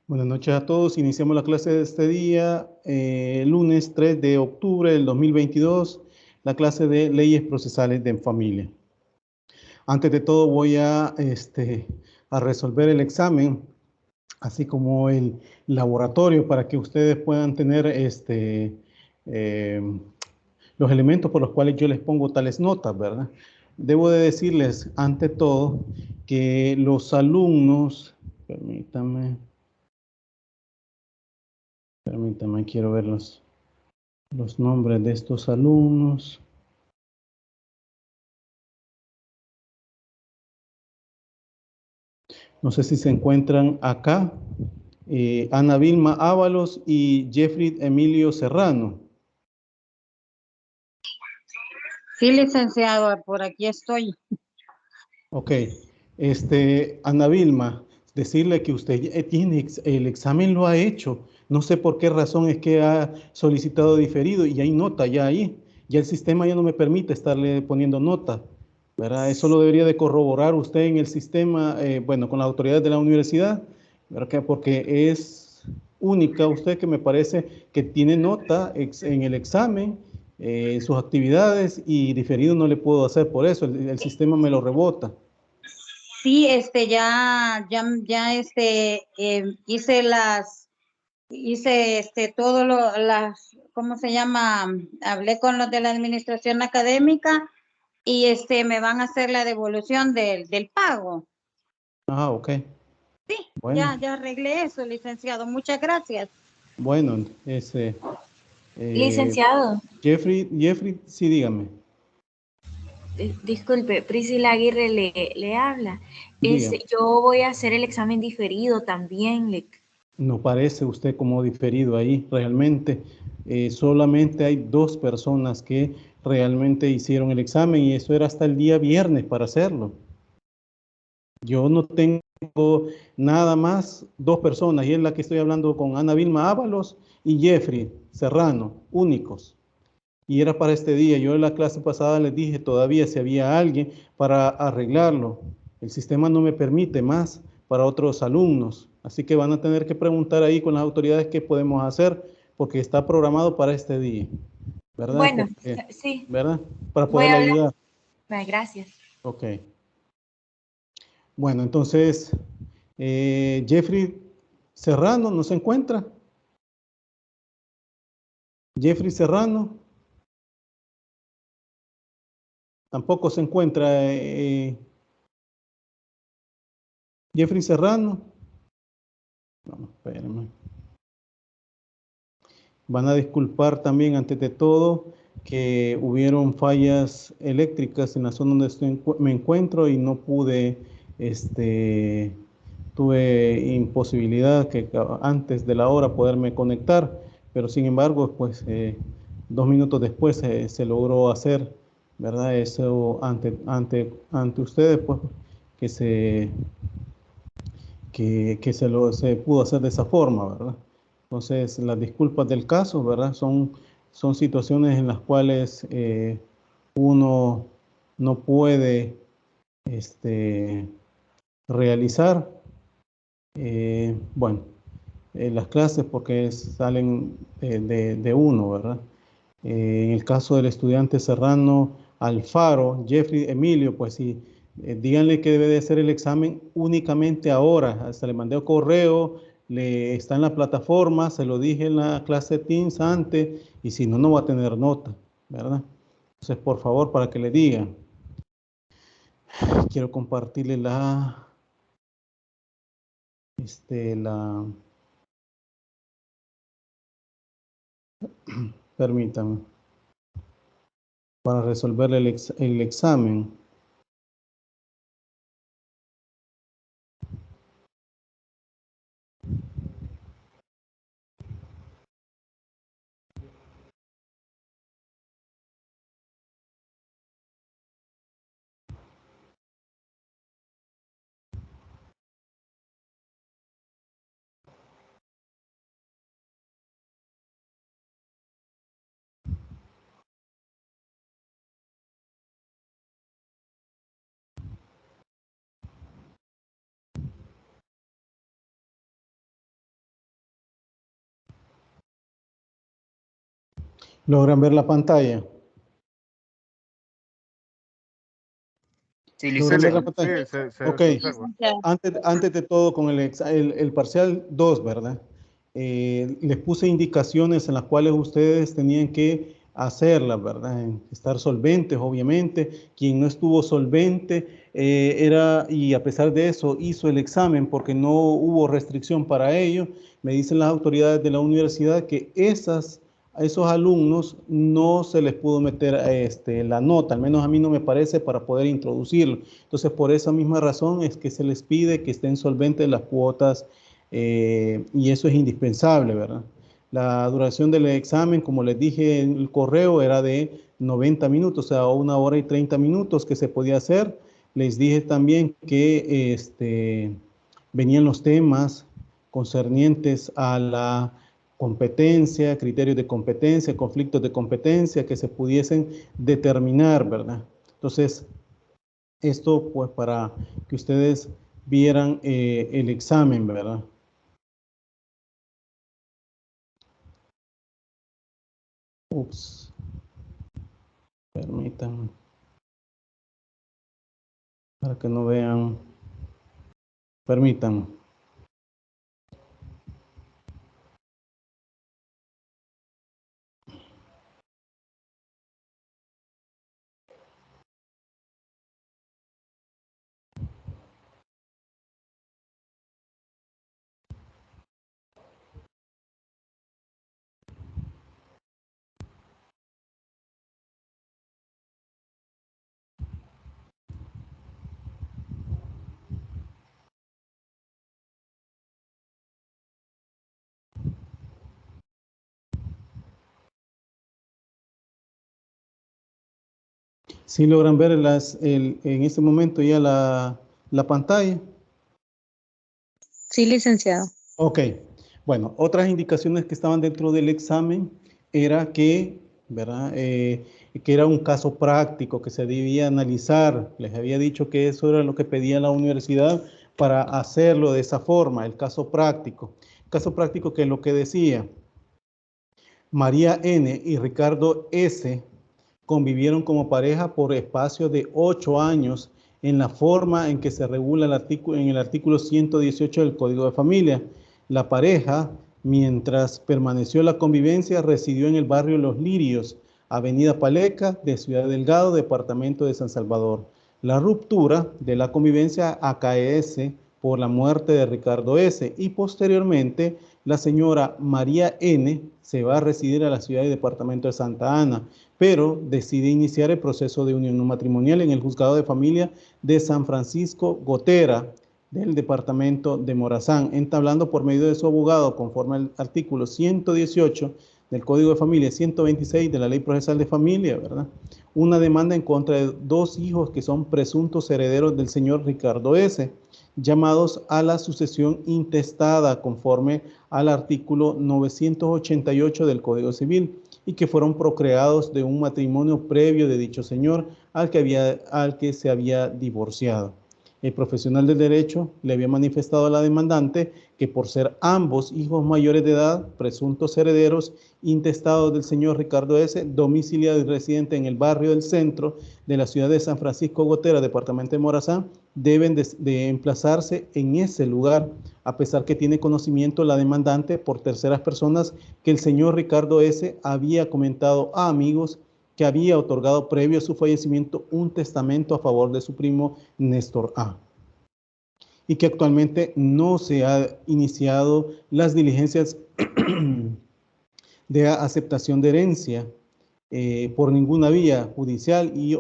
Buenas noches a todos. Iniciamos la clase de este día, lunes 3 de octubre del 2022, la clase de leyes procesales de familia. Antes de todo voy a resolver el examen, así como el laboratorio, para que ustedes puedan tener eh, los elementos por los cuales yo les pongo tales notas, ¿verdad? Debo de decirles, ante todo, que los alumnos, permítame, quiero ver los nombres de estos alumnos. No sé si se encuentran acá. Ana Vilma Ábalos y Jeffrey Emilio Serrano. Sí, licenciado, por aquí estoy. Ok. Ana Vilma, decirle que usted tiene el examen, lo ha hecho. No sé por qué razón es que ha solicitado diferido y hay nota ya ahí. Ya el sistema ya no me permite estarle poniendo nota, ¿verdad? Eso lo debería de corroborar usted en el sistema, bueno, con las autoridades de la universidad, ¿verdad? Porque es única usted que me parece que tiene nota en el examen, sus actividades y diferido no le puedo hacer por eso, el sistema me lo rebota. Sí, hice todo ¿cómo se llama? Hablé con los de la administración académica y me van a hacer la devolución del pago. Ah, ok. Sí, Bueno, ya arreglé eso, licenciado. Muchas gracias. bueno, eh, Licenciado, Jeffrey, sí, dígame, disculpe, Priscila Aguirre le habla. dígame. Yo voy a hacer el examen diferido también. No parece usted como diferido ahí, realmente. Solamente hay dos personas que realmente hicieron el examen y eso era hasta el día viernes para hacerlo. Yo no tengo nada más dos personas y es la que estoy hablando con Ana Vilma Ábalos y Jeffrey Serrano, únicos. Y era para este día. Yo en la clase pasada les dije todavía si había alguien para arreglarlo. El sistema no me permite más para otros alumnos. Así que van a tener que preguntar ahí con las autoridades qué podemos hacer porque está programado para este día. ¿Verdad? Bueno, Porque, sí, ¿verdad? Para voy a poderle hablar. ayudar. Gracias. Ok. Bueno, entonces, Jeffrey Serrano no se encuentra. Jeffrey Serrano tampoco se encuentra. Jeffrey Serrano. No, espérenme. Van a disculpar también, antes de todo, que hubieron fallas eléctricas en la zona donde me encuentro y no pude, tuve imposibilidad que antes de la hora poderme conectar, pero sin embargo, pues 2 minutos después se logró hacer, ¿verdad? Eso ante ustedes, pues, que se pudo hacer de esa forma, ¿verdad? Entonces, las disculpas del caso, ¿verdad? Son situaciones en las cuales uno no puede realizar, bueno, las clases porque salen de uno, ¿verdad? En el caso del estudiante Serrano Alfaro, Jeffrey Emilio, pues sí, díganle que debe de hacer el examen únicamente ahora. Hasta le mandé un correo, está en la plataforma, se lo dije en la clase Teams antes, y si no, no va a tener nota, ¿verdad? Entonces, por favor, para que le digan. Quiero compartirle permítame, para resolverle el examen. ¿Logran ver la pantalla? Sí, ¿Logran ver la licenciado. pantalla? Sí, se Ok. observa. Antes de todo, con el parcial 2, ¿verdad? Les puse indicaciones en las cuales ustedes tenían que hacerlas, ¿verdad? Estar solventes, obviamente. Quien no estuvo solvente y a pesar de eso hizo el examen porque no hubo restricción para ello. Me dicen las autoridades de la universidad que a esos alumnos no se les pudo meter la nota, al menos a mí no me parece, para poder introducirlo. Entonces, por esa misma razón es que se les pide que estén solventes las cuotas y eso es indispensable, ¿verdad? La duración del examen, como les dije en el correo, era de 90 minutos, o sea, 1 hora y 30 minutos que se podía hacer. Les dije también que venían los temas concernientes a la competencia, criterios de competencia, conflictos de competencia que se pudiesen determinar, ¿verdad? Entonces, esto pues para que ustedes vieran el examen, ¿verdad? Ups, permítanme, para que no vean, permítanme. ¿Sí logran ver en este momento ya la pantalla? Sí, licenciado. Ok, bueno, otras indicaciones que estaban dentro del examen era que, ¿verdad? Que era un caso práctico que se debía analizar. Les había dicho que eso era lo que pedía la universidad para hacerlo de esa forma, el caso práctico. El caso práctico que es lo que decía, María N. y Ricardo S. convivieron como pareja por espacio de 8 años en la forma en que se regula en el artículo 118 del Código de Familia. La pareja, mientras permaneció la convivencia, residió en el barrio Los Lirios, Avenida Paleca, de Ciudad Delgado, departamento de San Salvador. La ruptura de la convivencia acaece por la muerte de Ricardo S. y posteriormente la señora María N. se va a residir a la ciudad y departamento de Santa Ana, pero decide iniciar el proceso de unión no matrimonial en el Juzgado de Familia de San Francisco Gotera del departamento de Morazán, entablando por medio de su abogado, conforme al artículo 118 del Código de Familia, 126 de la Ley Procesal de Familia, ¿verdad? Una demanda en contra de 2 hijos que son presuntos herederos del señor Ricardo S., llamados a la sucesión intestada conforme al artículo 988 del Código Civil y que fueron procreados de un matrimonio previo de dicho señor al que se había divorciado. El profesional del derecho le había manifestado a la demandante que por ser ambos hijos mayores de edad, presuntos herederos intestados del señor Ricardo S., domiciliado y residente en el barrio del centro de la ciudad de San Francisco Gotera, departamento de Morazán, deben de emplazarse en ese lugar, a pesar que tiene conocimiento la demandante por terceras personas que el señor Ricardo S. había comentado a amigos que había otorgado previo a su fallecimiento un testamento a favor de su primo Néstor A. Y que actualmente no se ha iniciado las diligencias de aceptación de herencia por ninguna vía judicial y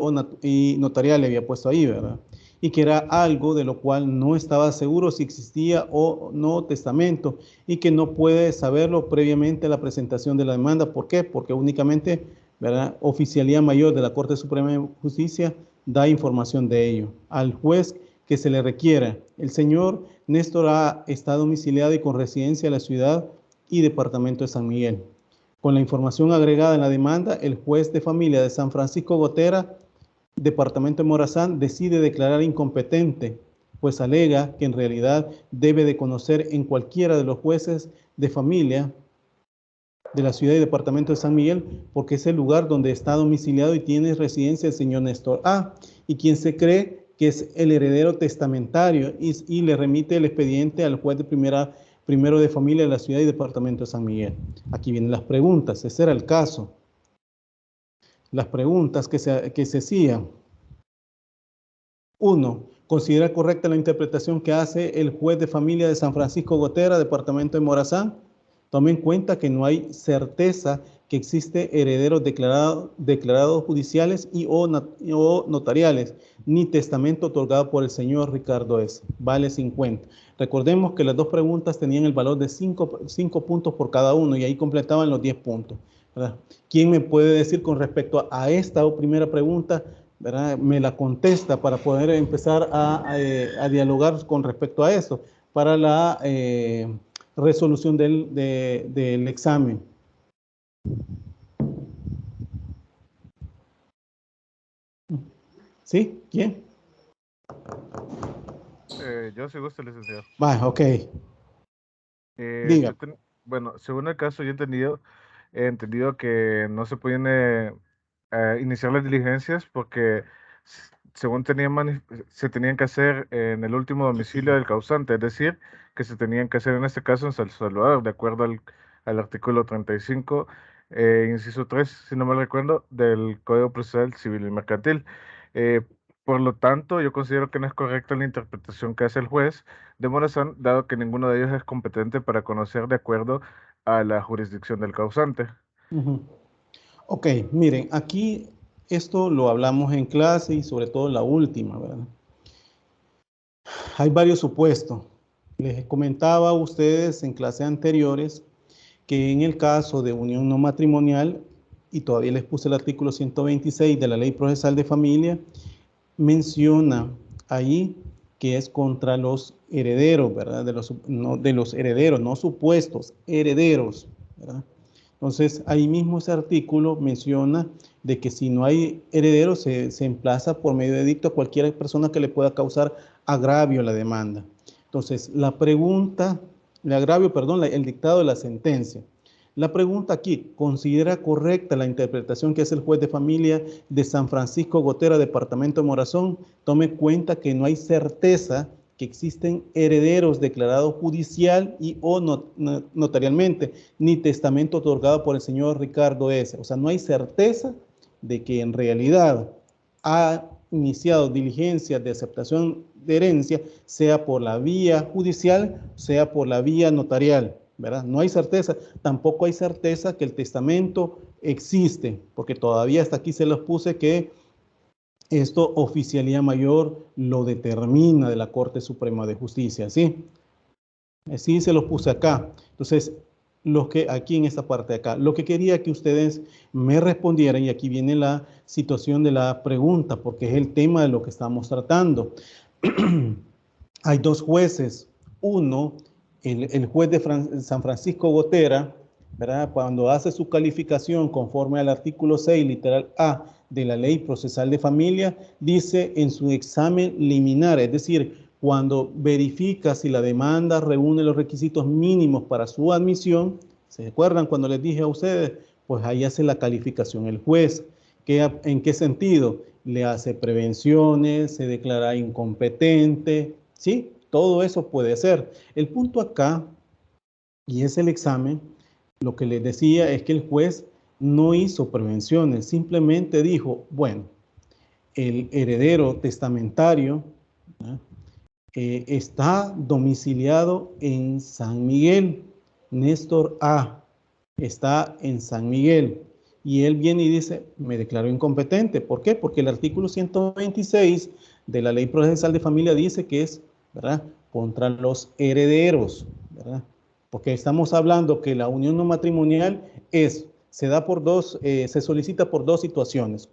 notarial le había puesto ahí, ¿verdad? Y que era algo de lo cual no estaba seguro si existía o no testamento y que no puede saberlo previamente a la presentación de la demanda. ¿Por qué? Porque únicamente, ¿verdad?, Oficialía Mayor de la Corte Suprema de Justicia da información de ello al juez que se le requiera. El señor Néstor A. está domiciliado y con residencia en la ciudad y departamento de San Miguel. Con la información agregada en la demanda, el juez de familia de San Francisco Gotera, departamento de Morazán, decide declarar incompetente, pues alega que en realidad debe de conocer en cualquiera de los jueces de familia de la ciudad y departamento de San Miguel, porque es el lugar donde está domiciliado y tiene residencia el señor Néstor A, y quien se cree que es el heredero testamentario, y le remite el expediente al juez de primero de familia de la ciudad y departamento de San Miguel. Aquí vienen las preguntas, ese era el caso. Las preguntas que se hacían. 1. ¿Considera correcta la interpretación que hace el juez de familia de San Francisco Gotera, departamento de Morazán? Tome en cuenta que no hay certeza que existe herederos declarados judiciales o notariales, ni testamento otorgado por el señor Ricardo S. Vale 50. Recordemos que las dos preguntas tenían el valor de 5 puntos por cada uno y ahí completaban los 10 puntos, ¿verdad? ¿Quién me puede decir con respecto a esta primera pregunta, ¿verdad? Me la contesta para poder empezar a dialogar con respecto a eso, para la resolución del examen. ¿Sí? ¿Quién? Yo sí gusto, licenciado. Va, ok. Diga. Bueno, según el caso, yo he entendido que no se pueden iniciar las diligencias porque según se tenían que hacer en el último domicilio del causante, es decir, que se tenían que hacer en este caso en San Salvador, de acuerdo al artículo 35, inciso 3, si no mal recuerdo, del Código Procesal Civil y Mercantil. Por lo tanto, yo considero que no es correcta la interpretación que hace el juez de Morazán, dado que ninguno de ellos es competente para conocer de acuerdo a la jurisdicción del causante. Ok, miren, aquí esto lo hablamos en clase y sobre todo la última, ¿verdad? Hay varios supuestos. Les comentaba a ustedes en clases anteriores que en el caso de unión no matrimonial, y todavía les puse el artículo 126 de la Ley Procesal de Familia, menciona ahí que es contra los herederos, ¿verdad? De los herederos, no supuestos, herederos, ¿verdad? Entonces, ahí mismo ese artículo menciona de que si no hay herederos, se emplaza por medio de edicto a cualquier persona que le pueda causar agravio a la demanda. Entonces, el dictado de la sentencia. La pregunta aquí, ¿considera correcta la interpretación que hace el juez de familia de San Francisco Gotera, departamento de Morazán? Tome cuenta que no hay certeza que existen herederos declarados judicial y o notarialmente, ni testamento otorgado por el señor Ricardo S. O sea, no hay certeza de que en realidad ha iniciado diligencias de aceptación de herencia, sea por la vía judicial, sea por la vía notarial, ¿verdad? No hay certeza. Tampoco hay certeza que el testamento existe, porque todavía hasta aquí se los puse que esto oficialía mayor lo determina de la Corte Suprema de Justicia, ¿sí? Así se los puse acá. Entonces, aquí en esta parte de acá, lo que quería que ustedes me respondieran, y aquí viene la situación de la pregunta, porque es el tema de lo que estamos tratando. Hay dos jueces. Uno, el juez de San Francisco Gotera, ¿verdad? Cuando hace su calificación conforme al artículo 6, literal A, de la Ley Procesal de Familia, dice en su examen liminar, es decir, cuando verifica si la demanda reúne los requisitos mínimos para su admisión, ¿se acuerdan cuando les dije a ustedes? Pues ahí hace la calificación el juez. ¿En qué sentido? Le hace prevenciones, se declara incompetente, ¿sí? Todo eso puede ser. El punto acá, y es el examen, lo que les decía es que el juez no hizo prevenciones, simplemente dijo, bueno, el heredero testamentario está domiciliado en San Miguel, Néstor A. está en San Miguel, y él viene y dice, me declaro incompetente. ¿Por qué? Porque el artículo 126 de la Ley Procesal de Familia dice que es, ¿verdad?, contra los herederos, ¿verdad? Porque estamos hablando que la unión no matrimonial se solicita por dos situaciones.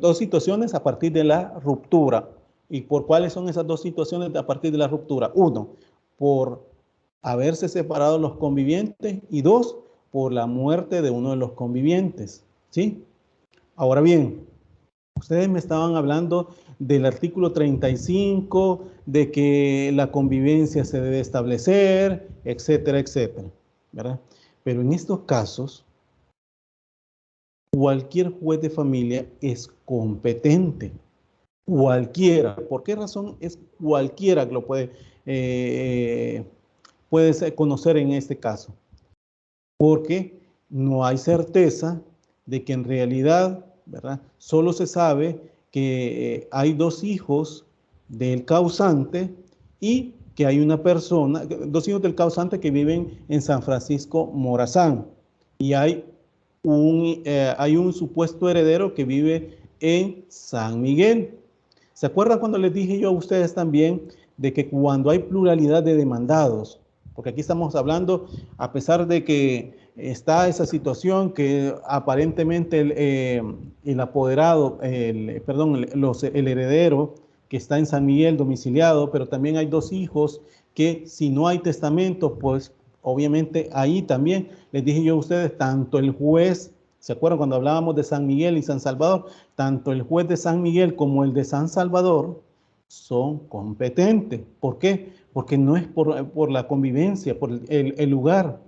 Dos situaciones a partir de la ruptura. ¿Y por cuáles son esas dos situaciones a partir de la ruptura? Uno, por haberse separado los convivientes, y dos, por la muerte de uno de los convivientes, ¿sí? Ahora bien, ustedes me estaban hablando del artículo 35, de que la convivencia se debe establecer, etcétera, etcétera, ¿verdad? Pero en estos casos, cualquier juez de familia es competente. Cualquiera. ¿Por qué razón es cualquiera que lo puedes conocer en este caso? Porque no hay certeza de que en realidad, ¿verdad? Solo se sabe que hay dos hijos del causante y que hay una persona, dos hijos del causante que viven en San Francisco Morazán, y hay un supuesto heredero que vive en San Miguel. ¿Se acuerdan cuando les dije yo a ustedes también de que cuando hay pluralidad de demandados, porque aquí estamos hablando, a pesar de que está esa situación que aparentemente el apoderado, el heredero que está en San Miguel domiciliado, pero también hay dos hijos que si no hay testamento, pues obviamente ahí también les dije yo a ustedes, tanto el juez, ¿se acuerdan cuando hablábamos de San Miguel y San Salvador? Tanto el juez de San Miguel como el de San Salvador son competentes. ¿Por qué? Porque no es por la convivencia, por el lugar.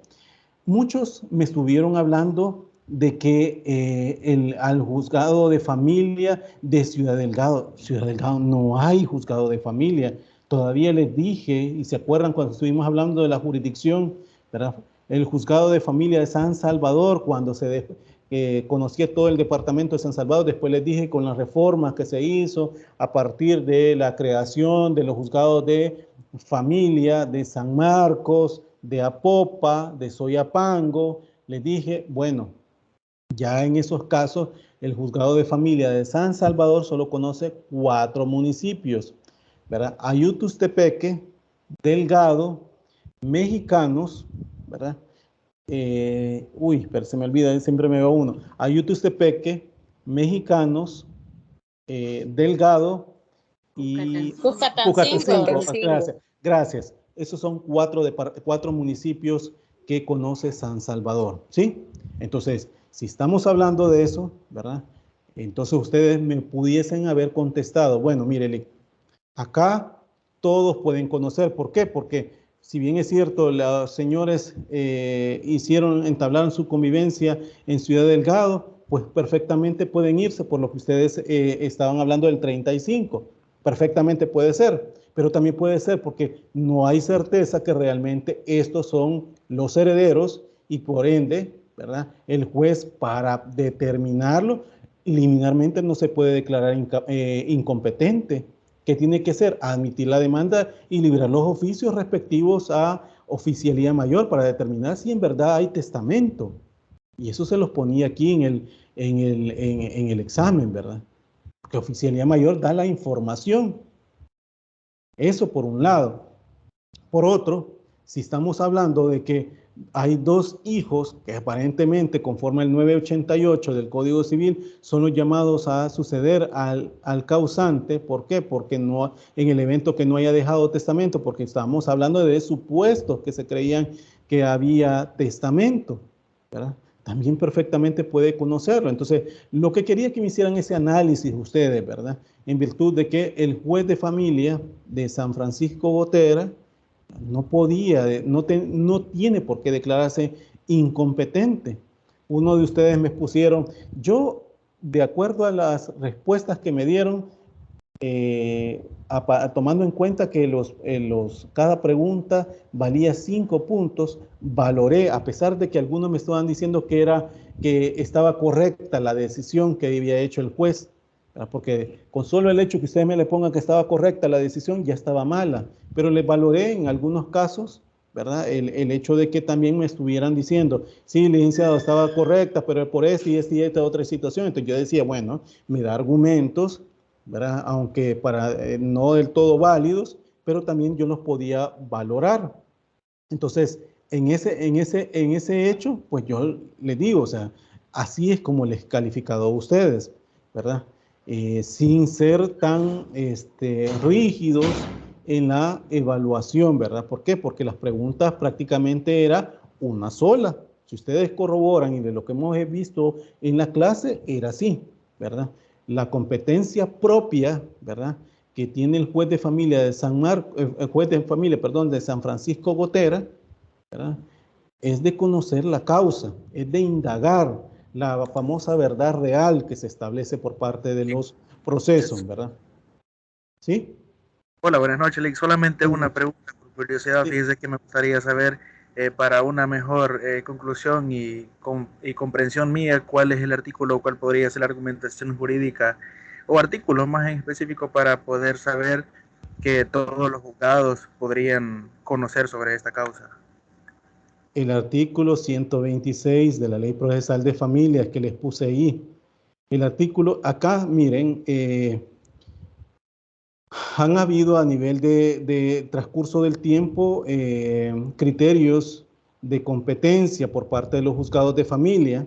Muchos me estuvieron hablando de que al juzgado de familia de Ciudad Delgado no hay juzgado de familia. Todavía les dije, y se acuerdan cuando estuvimos hablando de la jurisdicción, ¿verdad? El juzgado de familia de San Salvador, cuando se conocía todo el departamento de San Salvador, después les dije con las reformas que se hizo a partir de la creación de los juzgados de familia de San Marcos, de Apopa, de Soyapango, les dije, bueno, ya en esos casos el juzgado de familia de San Salvador solo conoce 4 municipios, ¿verdad? Ayutustepeque, Delgado, Mexicanos, ¿verdad? Pero se me olvida, siempre me veo uno. Ayutustepeque, Mexicanos, Delgado y Pucatecingo. Gracias. Esos son 4 municipios que conoce San Salvador, ¿sí? Entonces, si estamos hablando de eso, ¿verdad? Entonces ustedes me pudiesen haber contestado, bueno, mire, acá todos pueden conocer. ¿Por qué? Porque si bien es cierto, los señores entablaron su convivencia en Ciudad Delgado, pues perfectamente pueden irse por lo que ustedes estaban hablando del 35. Perfectamente puede ser, pero también puede ser porque no hay certeza que realmente estos son los herederos y por ende, ¿verdad? El juez para determinarlo liminarmente no se puede declarar incompetente. ¿Qué tiene que hacer? Admitir la demanda y liberar los oficios respectivos a oficialía mayor para determinar si en verdad hay testamento. Y eso se los ponía aquí en el examen, ¿verdad? Porque oficialía mayor da la información. Eso por un lado. Por otro, si estamos hablando de que hay 2 hijos que aparentemente conforme el 988 del Código Civil son los llamados a suceder al causante. ¿Por qué? Porque no, en el evento que no haya dejado testamento, porque estamos hablando de supuestos que se creían que había testamento, ¿verdad? También perfectamente puede conocerlo. Entonces, lo que quería que me hicieran ese análisis ustedes, ¿verdad? En virtud de que el juez de familia de San Francisco Gotera no tiene por qué declararse incompetente. Uno de ustedes me pusieron, yo, de acuerdo a las respuestas que me dieron, tomando en cuenta que cada pregunta valía 5 puntos, valoré, a pesar de que algunos me estaban diciendo que estaba correcta la decisión que había hecho el juez, ¿verdad? Porque con solo el hecho que ustedes me le pongan que estaba correcta la decisión, ya estaba mala, pero le valoré en algunos casos, ¿verdad? El hecho de que también me estuvieran diciendo, sí, licenciado, estaba correcta, pero por esta y esta otra situación. Entonces yo decía, bueno, me da argumentos, ¿verdad? Aunque no del todo válidos, pero también yo los podía valorar. Entonces, en ese hecho, pues yo les digo, o sea, así es como les he calificado a ustedes, ¿verdad? Sin ser tan rígidos en la evaluación, ¿verdad? ¿Por qué? Porque las preguntas prácticamente era una sola. Si ustedes corroboran y de lo que hemos visto en la clase, era así, ¿verdad? La competencia propia, ¿verdad?, que tiene el juez de familia de San Francisco Gotera, ¿verdad?, es de conocer la causa, es de indagar la famosa verdad real que se establece por parte de los procesos, ¿verdad? ¿Sí? Hola, buenas noches, Lick. Solamente una pregunta por curiosidad. Sí. Fíjese que me gustaría saber, para una mejor conclusión y comprensión mía, cuál es el artículo o cuál podría ser la argumentación jurídica o artículos más en específico para poder saber que todos los juzgados podrían conocer sobre esta causa. El artículo 126 de la Ley Procesal de Familias que les puse ahí. El artículo, acá, miren, han habido a nivel de transcurso del tiempo criterios de competencia por parte de los juzgados de familia,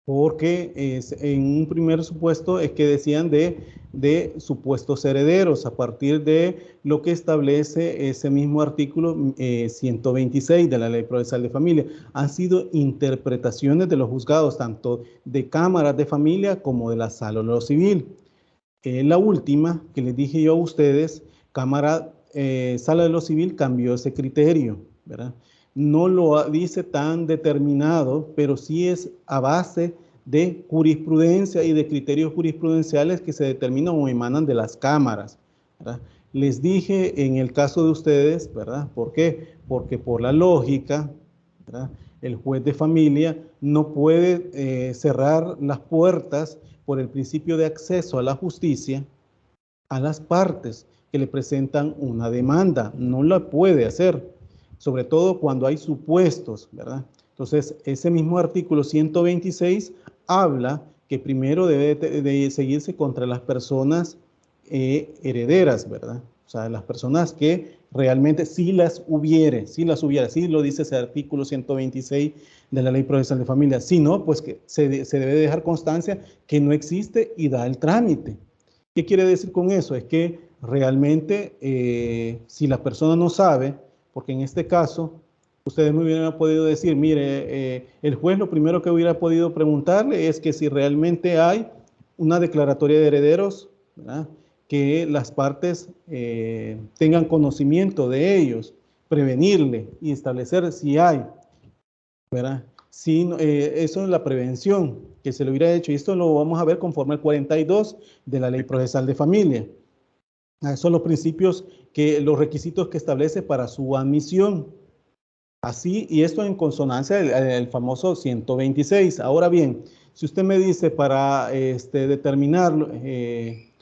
porque en un primer supuesto es que decían de supuestos herederos a partir de lo que establece ese mismo artículo 126 de la Ley Procesal de Familia. Han sido interpretaciones de los juzgados, tanto de cámaras de familia como de la Sala de lo Civil. La última que les dije yo a ustedes, Sala de lo Civil cambió ese criterio, ¿verdad? No lo dice tan determinado, pero sí es a base de jurisprudencia y de criterios jurisprudenciales que se determinan o emanan de las cámaras, ¿verdad? Les dije en el caso de ustedes, ¿verdad? ¿Por qué? Porque por la lógica, ¿verdad? El juez de familia no puede cerrar las puertas por el principio de acceso a la justicia a las partes que le presentan una demanda. No la puede hacer, sobre todo cuando hay supuestos, ¿verdad? Entonces, ese mismo artículo 126 habla que primero debe de seguirse contra las personas herederas, ¿verdad? O sea, las personas que realmente sí las hubiere, sí lo dice ese artículo 126 de la Ley Procesal de Familia. Si no, pues que se debe dejar constancia que no existe y da el trámite. ¿Qué quiere decir con eso? Es que realmente si la persona no sabe, porque en este caso ustedes me hubieran podido decir, mire, el juez lo primero que hubiera podido preguntarle es que si realmente hay una declaratoria de herederos, ¿verdad? Que las partes tengan conocimiento de ellos, prevenirle y establecer si hay, ¿verdad? Si, eso es la prevención que se le hubiera hecho, y esto lo vamos a ver conforme al 42 de la Ley Procesal de Familia. Esos son los principios, los requisitos que establece para su admisión. Así, y esto en consonancia el famoso 126. Ahora bien, si usted me dice para determinar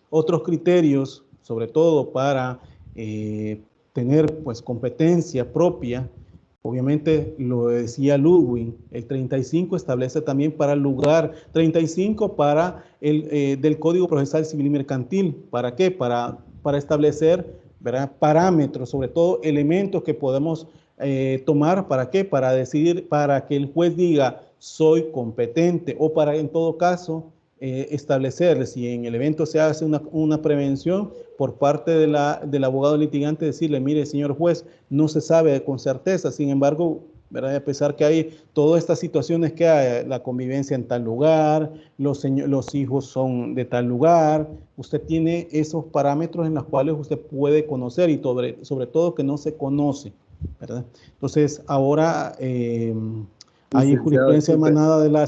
otros criterios, sobre todo para tener pues competencia propia, obviamente lo decía Ludwig, el 35 establece también para el lugar, 35 para del Código Procesal Civil y Mercantil. ¿Para qué? Para establecer, ¿verdad?, parámetros, sobre todo elementos que podemos tomar. ¿Para qué? Para decidir, para que el juez diga soy competente, o para en todo caso establecer si en el evento se hace una prevención por parte del abogado litigante, decirle, mire señor juez, no se sabe con certeza, sin embargo, ¿verdad?, a pesar que hay todas estas situaciones que hay, la convivencia en tal lugar, los hijos son de tal lugar, usted tiene esos parámetros en los cuales usted puede conocer, y sobre todo que no se conoce, ¿verdad? Entonces, ahora hay jurisprudencia emanada de la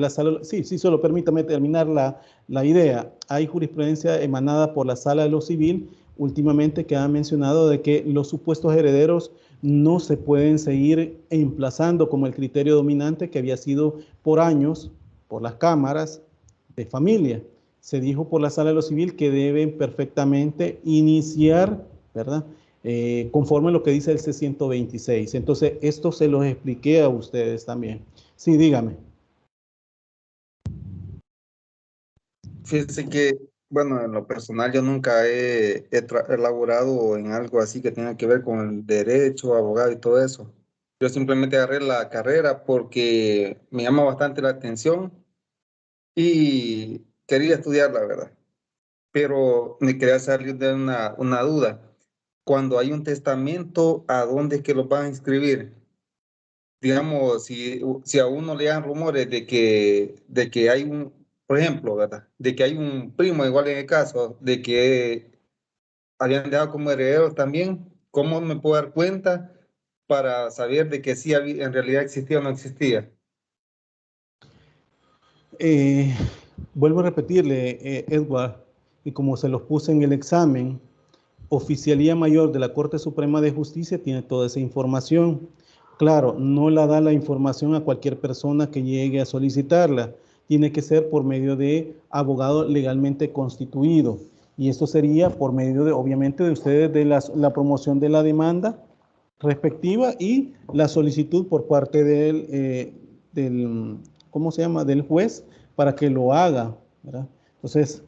sala, sí, solo permítame terminar la idea. Hay jurisprudencia emanada por la Sala de lo Civil últimamente que ha mencionado de que los supuestos herederos no se pueden seguir emplazando como el criterio dominante que había sido por años por las cámaras de familia. Se dijo por la Sala de lo Civil que deben perfectamente iniciar, ¿verdad?, conforme a lo que dice el C-126. Entonces, esto se los expliqué a ustedes también. Sí, dígame. Fíjese que, bueno, en lo personal yo nunca he elaborado en algo así que tenga que ver con el derecho, abogado y todo eso. Yo simplemente agarré la carrera porque me llama bastante la atención y quería estudiar, la verdad. Pero me quería salir de una duda. Cuando hay un testamento, ¿a dónde es que lo van a inscribir? Digamos, si a uno le dan rumores de que hay un, por ejemplo, ¿verdad?, de que hay un primo, igual en el caso, de que habían dejado como herederos también, ¿cómo me puedo dar cuenta para saber de que sí en realidad existía o no existía? Vuelvo a repetirle, Edward, y como se los puse en el examen, Oficialía Mayor de la Corte Suprema de Justicia tiene toda esa información. Claro, no la da la información a cualquier persona que llegue a solicitarla. Tiene que ser por medio de abogado legalmente constituido. Y esto sería por medio de, obviamente, de ustedes de la promoción de la demanda respectiva y la solicitud por parte ¿cómo se llama?, del juez para que lo haga, ¿verdad? Entonces,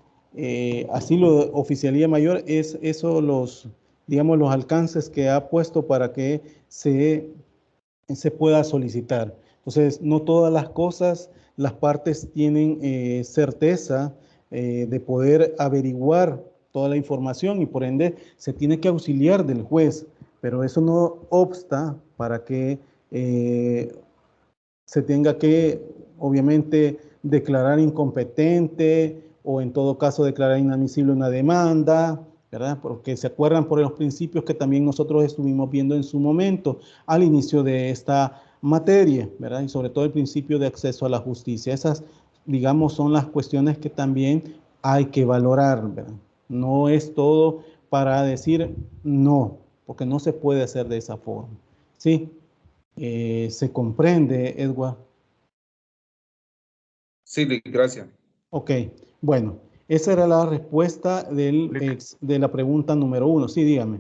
así lo Oficialía Mayor es eso, digamos, los alcances que ha puesto para que se pueda solicitar. Entonces, no todas las cosas, las partes tienen certeza de poder averiguar toda la información y por ende se tiene que auxiliar del juez, pero eso no obsta para que se tenga que, obviamente, declarar incompetente o en todo caso declarar inadmisible una demanda, ¿verdad? Porque se acuerdan por los principios que también nosotros estuvimos viendo en su momento al inicio de esta materia, ¿verdad? Y sobre todo el principio de acceso a la justicia. Esas, digamos, son las cuestiones que también hay que valorar, ¿verdad? No es todo para decir no, porque no se puede hacer de esa forma. ¿Sí? ¿Se comprende, Edward? Sí, gracias. Ok, bueno, esa era la respuesta de la pregunta número 1. Sí, dígame.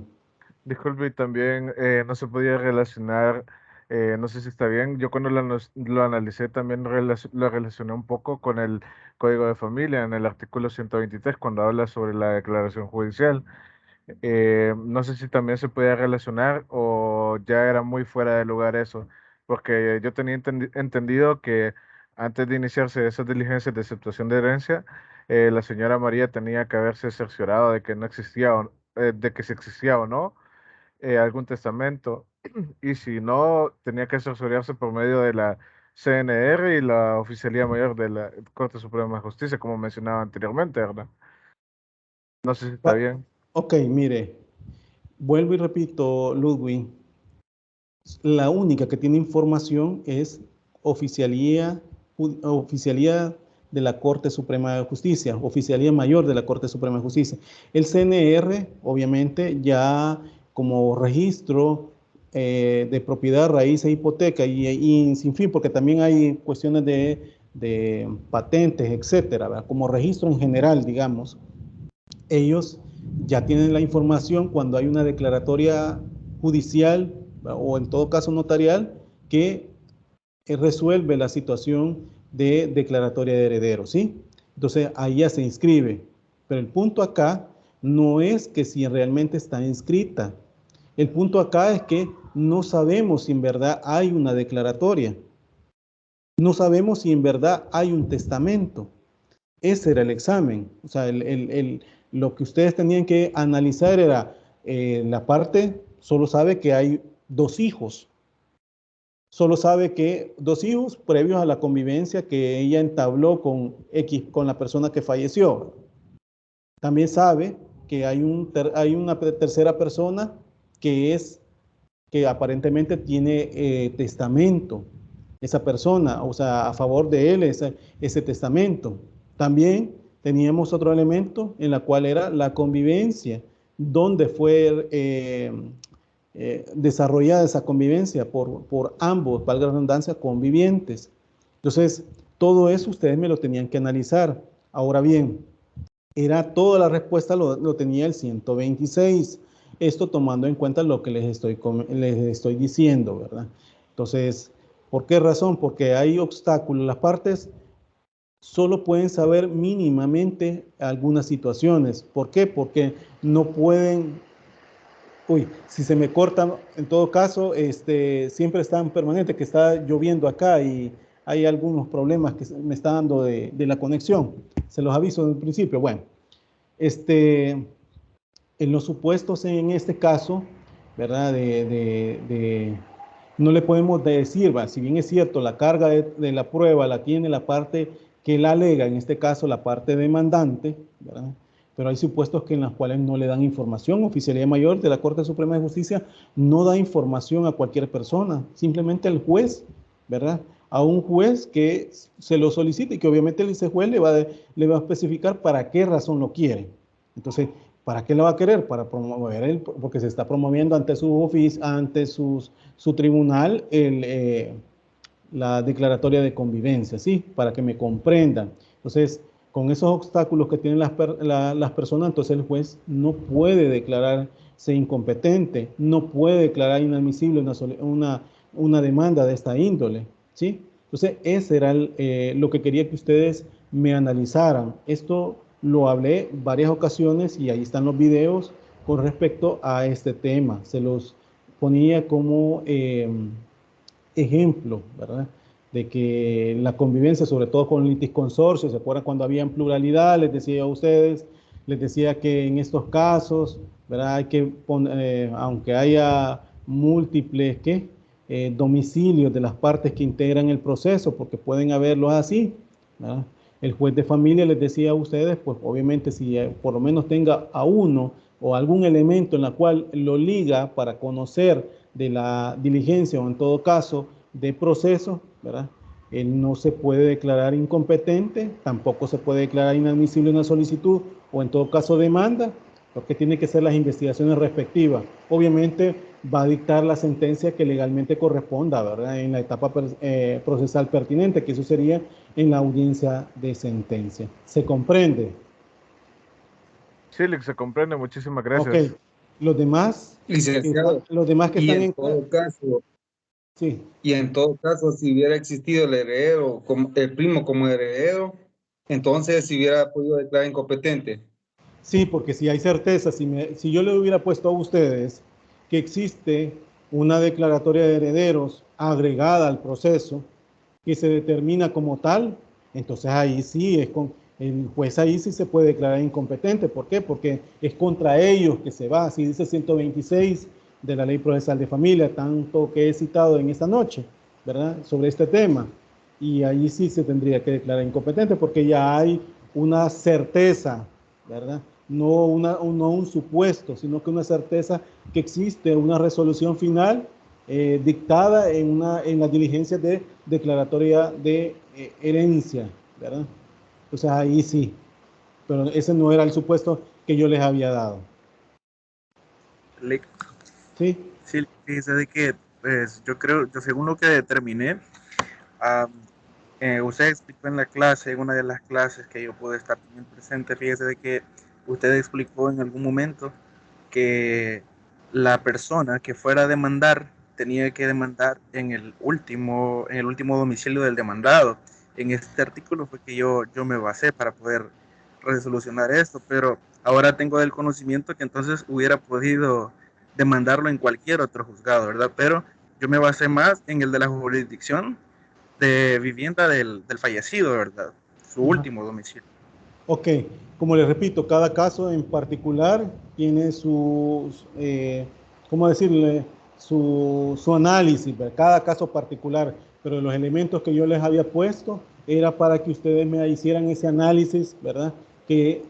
Disculpe, y también no se podía relacionar, no sé si está bien, yo cuando lo analicé también lo relacioné un poco con el Código de Familia en el artículo 123 cuando habla sobre la declaración judicial. No sé si también se podía relacionar o ya era muy fuera de lugar eso, porque yo tenía entendido que antes de iniciarse esas diligencias de aceptación de herencia, la señora María tenía que haberse cerciorado de que no existía, de que si existía o no algún testamento, y si no, tenía que cerciorarse por medio de la CNR y la Oficialía Mayor de la Corte Suprema de Justicia, como mencionaba anteriormente, ¿verdad? No sé si está bien. Ok, mire, vuelvo y repito, Ludwig, la única que tiene información es Oficialía de la Corte Suprema de Justicia, Oficialía Mayor de la Corte Suprema de Justicia. El CNR, obviamente, ya como registro de propiedad, raíz e hipoteca y sin fin, porque también hay cuestiones de patentes, etcétera, ¿verdad? Como registro en general, digamos, ellos ya tienen la información cuando hay una declaratoria judicial o en todo caso notarial que resuelve la situación de declaratoria de herederos, ¿sí? Entonces ahí ya se inscribe. Pero el punto acá no es que si realmente está inscrita. El punto acá es que no sabemos si en verdad hay una declaratoria. No sabemos si en verdad hay un testamento. Ese era el examen. O sea, lo que ustedes tenían que analizar era la parte, solo sabe que hay 2 hijos. Solo sabe que 2 hijos previos a la convivencia que ella entabló con la persona que falleció. También sabe que hay una tercera persona que aparentemente tiene testamento. Esa persona, o sea, a favor de él ese testamento. También teníamos otro elemento en la cual era la convivencia, donde fue desarrollada esa convivencia por ambos, valga la redundancia, convivientes. Entonces, todo eso ustedes me lo tenían que analizar. Ahora bien, era toda la respuesta lo tenía el 126. Esto tomando en cuenta lo que les estoy diciendo, ¿verdad? Entonces, ¿por qué razón? Porque hay obstáculos. Las partes solo pueden saber mínimamente algunas situaciones. ¿Por qué? Porque no pueden... Uy, si se me corta, en todo caso, siempre está en permanente, que está lloviendo acá y hay algunos problemas que me está dando de la conexión. Se los aviso desde el principio. Bueno, en los supuestos en este caso, ¿verdad? No le podemos decir, si bien es cierto, la carga de la prueba la tiene la parte que la alega, en este caso la parte demandante, ¿verdad? pero hay supuestos que en los cuales no le dan información. Oficialía Mayor de la Corte Suprema de Justicia no da información a cualquier persona, simplemente al juez, ¿verdad? A un juez que se lo solicite y que obviamente ese juez le va a especificar para qué razón lo quiere. Entonces, ¿para qué lo va a querer? Para promover, porque se está promoviendo ante su tribunal la declaratoria de convivencia, ¿sí? Para que me comprendan. Entonces, con esos obstáculos que tienen las personas, entonces el juez no puede declararse incompetente, no puede declarar inadmisible una demanda de esta índole, ¿sí? Entonces, ese era lo que quería que ustedes me analizaran. Esto lo hablé varias ocasiones y ahí están los videos con respecto a este tema. Se los ponía como ejemplo, ¿verdad? De que la convivencia, sobre todo con el litisconsorcio, ¿se acuerdan cuando habían pluralidad? Les decía a ustedes, les decía que en estos casos, ¿verdad? Hay que poner, aunque haya múltiples domicilios de las partes que integran el proceso, porque pueden haberlos así, ¿verdad? El juez de familia les decía a ustedes, pues obviamente si por lo menos tenga a uno o algún elemento en la cual lo liga para conocer de la diligencia o en todo caso de proceso, ¿verdad? Él no se puede declarar incompetente, tampoco se puede declarar inadmisible una solicitud o en todo caso demanda, porque tiene que ser las investigaciones respectivas. Obviamente va a dictar la sentencia que legalmente corresponda, ¿verdad? En la etapa procesal pertinente, que eso sería en la audiencia de sentencia. ¿Se comprende? Sí, se comprende. Muchísimas gracias. Ok. Los demás, Licenciado, que y están en todo caso, sí. y en todo caso, si hubiera existido el heredero, el primo como heredero, entonces si hubiera podido declarar incompetente. Sí, porque si hay certeza, si yo le hubiera puesto a ustedes que existe una declaratoria de herederos agregada al proceso que se determina como tal, entonces ahí sí el juez ahí sí se puede declarar incompetente. ¿Por qué? Porque es contra ellos que se va, así dice 126 de la Ley Procesal de Familia, tanto que he citado en esta noche, ¿verdad? Sobre este tema. Y ahí sí se tendría que declarar incompetente porque ya hay una certeza, ¿verdad? No un supuesto, sino que una certeza que existe una resolución final dictada en las diligencias de declaratoria de herencia, ¿verdad? Entonces ahí sí, pero ese no era el supuesto que yo les había dado. ¿Sí? Sí, fíjese de que pues, yo según lo que determiné, usted explicó en la clase, en una de las clases que yo pude estar también presente, fíjese de que usted explicó en algún momento que la persona que fuera a demandar tenía que demandar en el último domicilio del demandado. En este artículo fue que yo me basé para poder resolucionar esto, pero ahora tengo del conocimiento que entonces hubiera podido demandarlo en cualquier otro juzgado, ¿verdad? Pero yo me basé más en el de la jurisdicción de vivienda del fallecido, ¿verdad? Su último domicilio. Ok, como les repito, cada caso en particular tiene ¿cómo decirle? Su análisis, ¿verdad? Cada caso particular, pero los elementos que yo les había puesto era para que ustedes me hicieran ese análisis, ¿verdad? Que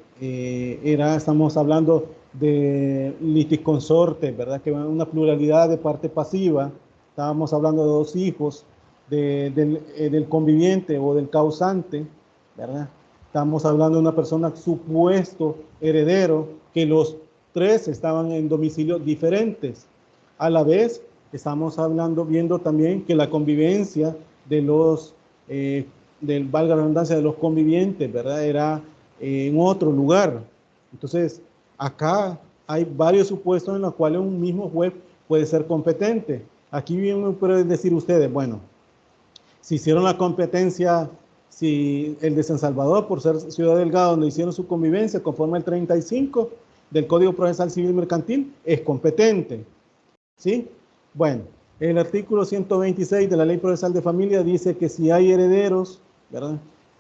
estamos hablando de litisconsorte, ¿verdad? Que una pluralidad de parte pasiva, estábamos hablando de dos hijos, del conviviente o del causante, ¿verdad? Estamos hablando de una persona supuesto heredero, que los tres estaban en domicilios diferentes. A la vez, estamos viendo también que la convivencia de valga la redundancia, de los convivientes, ¿verdad? Era en otro lugar. Entonces, acá hay varios supuestos en los cuales un mismo juez puede ser competente. Aquí bien pueden decir ustedes, bueno, si hicieron la competencia, si el de San Salvador, por ser Ciudad Delgada, donde hicieron su convivencia conforme al 35 del Código Procesal Civil Mercantil, es competente, ¿sí? Bueno, el artículo 126 de la Ley Procesal de Familia dice que si hay herederos, ¿verdad?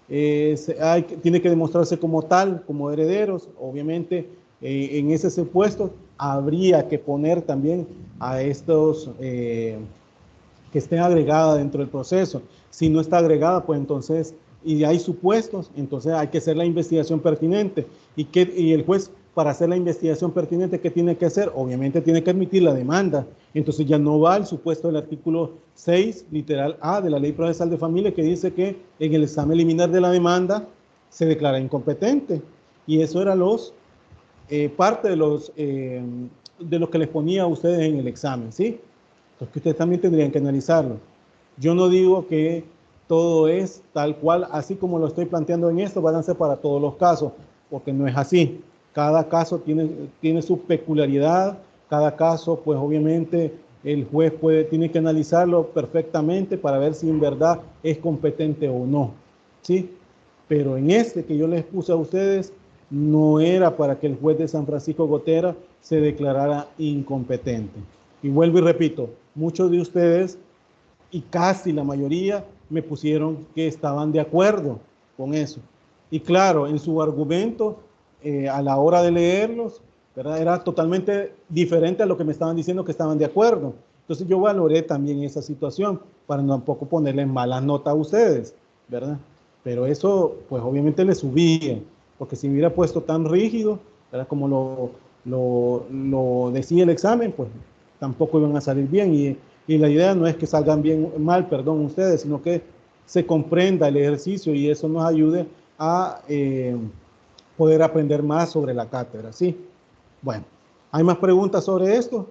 Tiene que demostrarse como tal, como herederos. Obviamente, en ese supuesto habría que poner también a estos que esté agregada dentro del proceso. Si no está agregada, pues entonces y hay supuestos, entonces hay que hacer la investigación pertinente. Y el juez, para hacer la investigación pertinente, ¿qué tiene que hacer? Obviamente tiene que admitir la demanda. Entonces ya no va el supuesto del artículo 6, literal A de la Ley Procesal de Familia, que dice que en el examen liminar de la demanda se declara incompetente. Y eso era parte de lo que les ponía a ustedes en el examen, ¿sí? Entonces que ustedes también tendrían que analizarlo. Yo no digo que todo es tal cual, así como lo estoy planteando en esto, van a ser para todos los casos, porque no es así. Cada caso tiene su peculiaridad, cada caso, pues obviamente el juez tiene que analizarlo perfectamente para ver si en verdad es competente o no, ¿sí? Pero en este que yo les puse a ustedes, no era para que el juez de San Francisco Gotera se declarara incompetente. Y vuelvo y repito, muchos de ustedes, y casi la mayoría, me pusieron que estaban de acuerdo con eso. Y claro, en su argumento, a la hora de leerlos, ¿verdad? Era totalmente diferente a lo que me estaban diciendo que estaban de acuerdo. Entonces yo valoré también esa situación para no tampoco ponerle malas notas a ustedes, ¿verdad? Pero eso, pues obviamente le subía, porque si hubiera puesto tan rígido, ¿verdad? Como lo decía el examen, pues tampoco iban a salir bien. Y la idea no es que salgan mal, perdón, ustedes, sino que se comprenda el ejercicio y eso nos ayude a poder aprender más sobre la cátedra, ¿sí? Bueno, ¿hay más preguntas sobre esto?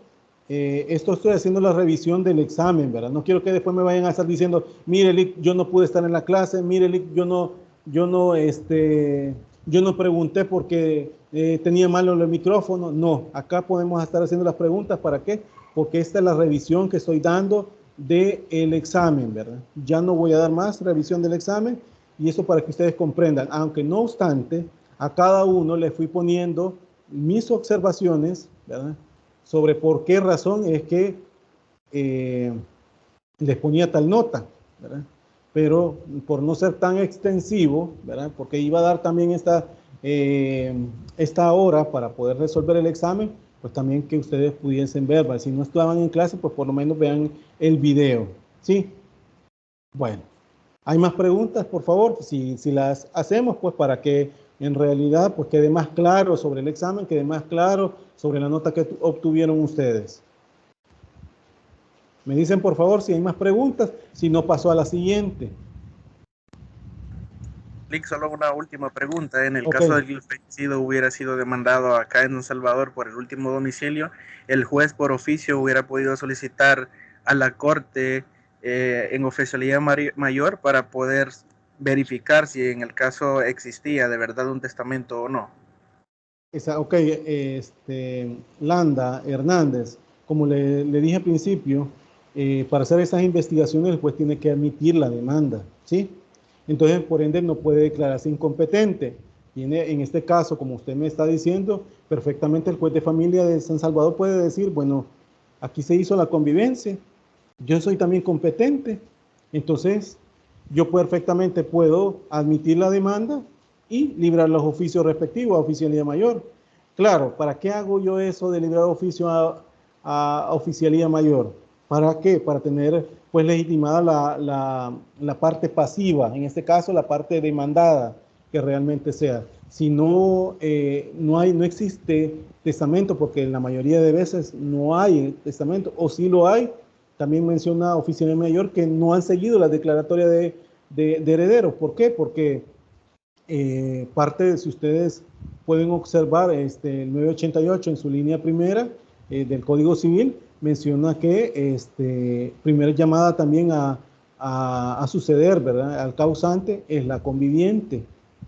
Esto estoy haciendo la revisión del examen, ¿verdad? No quiero que después me vayan a estar diciendo, mire, Lick, yo no pude estar en la clase, mire, Lick, yo no pregunté porque tenía malo el micrófono. No, acá podemos estar haciendo las preguntas. ¿Para qué? Porque esta es la revisión que estoy dando del examen, ¿verdad? Ya no voy a dar más revisión del examen y eso para que ustedes comprendan. Aunque no obstante, a cada uno le fui poniendo mis observaciones, ¿verdad? Sobre por qué razón es que les ponía tal nota, ¿verdad? Pero por no ser tan extensivo, ¿verdad? Porque iba a dar también esta hora para poder resolver el examen, pues también que ustedes pudiesen ver, ¿verdad? Si no estaban en clase, pues por lo menos vean el video, ¿sí? Bueno, ¿hay más preguntas, por favor? Si las hacemos, pues para que en realidad pues quede más claro sobre el examen, quede más claro sobre la nota que obtuvieron ustedes. Me dicen, por favor, si hay más preguntas, si no paso a la siguiente. Lick, solo una última pregunta. En el caso de que el fallecido hubiera sido demandado acá en El Salvador por el último domicilio, el juez por oficio hubiera podido solicitar a la corte en oficialía mayor para poder verificar si en el caso existía de verdad un testamento o no. Ok, Landa Hernández, como le dije al principio, para hacer esas investigaciones el juez tiene que admitir la demanda, ¿sí? Entonces, por ende, no puede declararse incompetente. Y en este caso, como usted me está diciendo, perfectamente el juez de familia de San Salvador puede decir, bueno, aquí se hizo la convivencia, yo soy también competente, entonces yo perfectamente puedo admitir la demanda y librar los oficios respectivos a oficialía mayor. Claro, ¿para qué hago yo eso de librar oficio a oficialía mayor? ¿Para qué? Para tener pues legitimada la parte pasiva, en este caso la parte demandada que realmente sea. Si no, no existe testamento, porque en la mayoría de veces no hay testamento, o si lo hay, también menciona oficialía mayor que no han seguido la declaratoria de herederos. ¿Por qué? Porque si ustedes pueden observar el 988 en su línea primera del Código Civil, menciona que primera llamada también a suceder, ¿verdad? Al causante es la conviviente,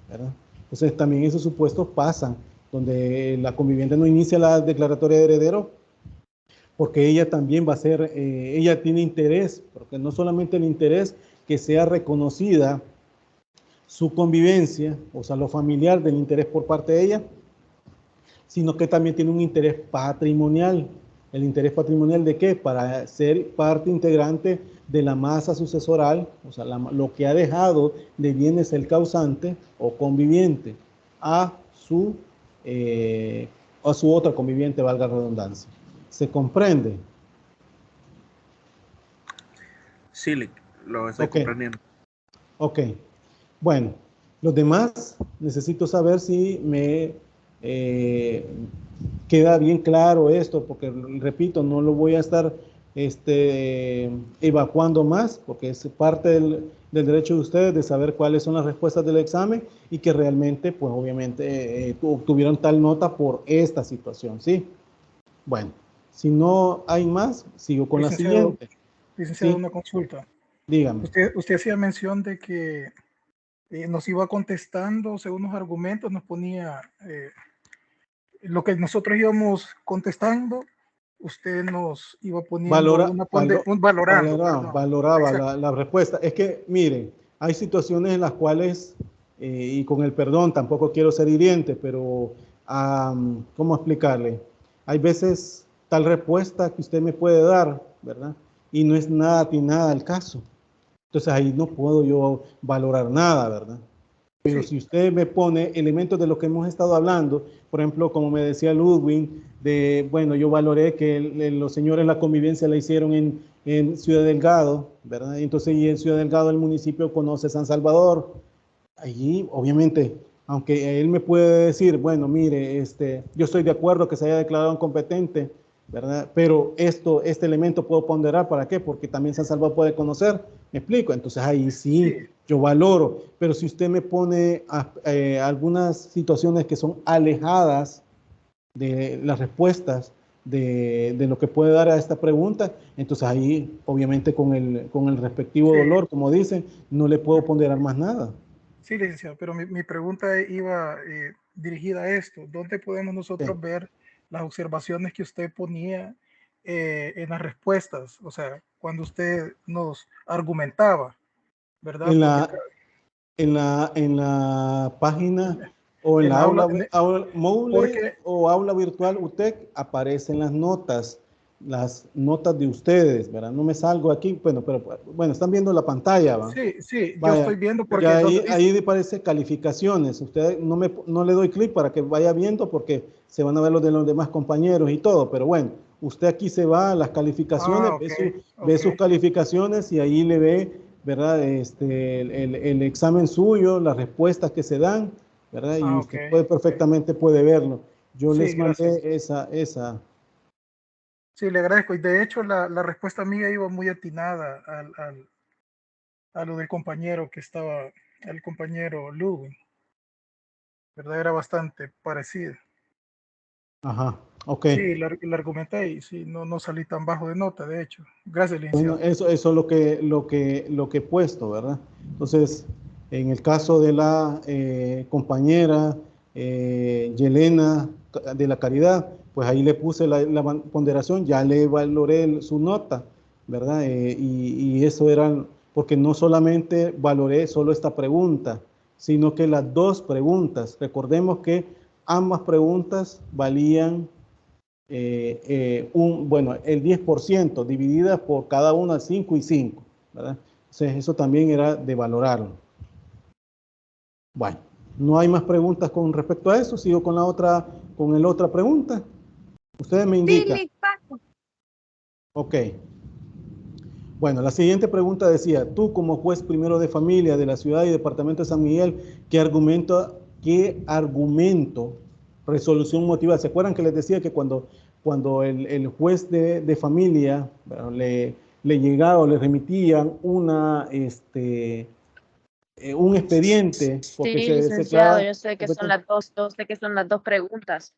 ¿verdad? Entonces también esos supuestos pasan, donde la conviviente no inicia la declaratoria de heredero, porque ella también va a ser, ella tiene interés, porque no solamente el interés que sea reconocida su convivencia, o sea, lo familiar del interés por parte de ella, sino que también tiene un interés patrimonial. ¿El interés patrimonial de qué? Para ser parte integrante de la masa sucesoral, o sea, lo que ha dejado de bienes el causante o conviviente a su otra conviviente, valga la redundancia. ¿Se comprende? Sí, Lick, lo estoy comprendiendo. Ok. Bueno, los demás necesito saber si me queda bien claro esto, porque repito, no lo voy a estar evacuando más, porque es parte del derecho de ustedes de saber cuáles son las respuestas del examen y que realmente, pues obviamente, obtuvieron tal nota por esta situación, ¿sí? Bueno, si no hay más, sigo con la siguiente. Licenciado, ¿Sí? una consulta. Dígame. Usted hacía mención de que nos iba contestando según los argumentos, nos ponía lo que nosotros íbamos contestando, usted nos iba poniendo valoraba la respuesta. Es que, miren, hay situaciones en las cuales, y con el perdón, tampoco quiero ser hiriente, pero, ¿cómo explicarle? Hay veces tal respuesta que usted me puede dar, ¿verdad? Y no es nada atinada al caso. Entonces ahí no puedo yo valorar nada, ¿verdad? Pero si usted me pone elementos de lo que hemos estado hablando, por ejemplo, como me decía Ludwig, de, bueno, yo valoré que los señores la convivencia la hicieron en Ciudad Delgado, ¿verdad? Entonces, y en Ciudad Delgado el municipio conoce San Salvador. Allí, obviamente, aunque él me puede decir, bueno, mire, yo estoy de acuerdo que se haya declarado incompetente, ¿verdad? Pero este elemento puedo ponderar, ¿para qué? Porque también San Salvador puede conocer, ¿me explico? Entonces ahí sí, yo valoro, pero si usted me pone algunas situaciones que son alejadas de las respuestas de lo que puede dar a esta pregunta, entonces ahí, obviamente, con el respectivo dolor, como dicen, no le puedo ponderar más nada. Sí, licenciado, pero mi pregunta iba dirigida a esto. ¿Dónde podemos nosotros ver las observaciones que usted ponía en las respuestas? O sea, cuando usted nos argumentaba, ¿verdad? En la página o en la aula Moodle o aula virtual UTEC aparecen las notas de ustedes, ¿verdad? No me salgo aquí, bueno, pero bueno, están viendo la pantalla, ¿va? Sí, vaya, yo estoy viendo porque ahí aparece calificaciones. Usted no le doy clic para que vaya viendo porque se van a ver los de los demás compañeros y todo, pero bueno, usted aquí se va a las calificaciones, ve sus calificaciones y ahí le ve, ¿verdad? El examen suyo, las respuestas que se dan, ¿verdad? Y usted perfectamente puede verlo. Yo les mandé esa. Sí, le agradezco. Y de hecho la respuesta mía iba muy atinada a lo del compañero que estaba, el compañero Ludwig. ¿Verdad? Era bastante parecido. Ajá, ok. Sí, la argumenté y sí, no salí tan bajo de nota, de hecho. Gracias, licenciado. Bueno, eso es lo que he puesto, ¿verdad? Entonces, en el caso de la compañera Yelena de la Caridad, pues ahí le puse la ponderación, ya le valoré su nota, ¿verdad? Y eso era, porque no solamente valoré solo esta pregunta, sino que las dos preguntas. Recordemos que ambas preguntas valían bueno, el 10% dividida por cada una 5 y 5, ¿verdad? Entonces eso también era de valorarlo. Bueno, no hay más preguntas con respecto a eso. Sigo con la otra pregunta. Ustedes me indican. Sí, Paco. Ok. Bueno, la siguiente pregunta decía, tú como juez primero de familia de la ciudad y departamento de San Miguel, ¿qué argumento, resolución motivada? ¿Se acuerdan que les decía que cuando el juez de familia, bueno, le llegaba o le remitían un expediente? Porque sí, licenciado, yo sé que son las dos preguntas.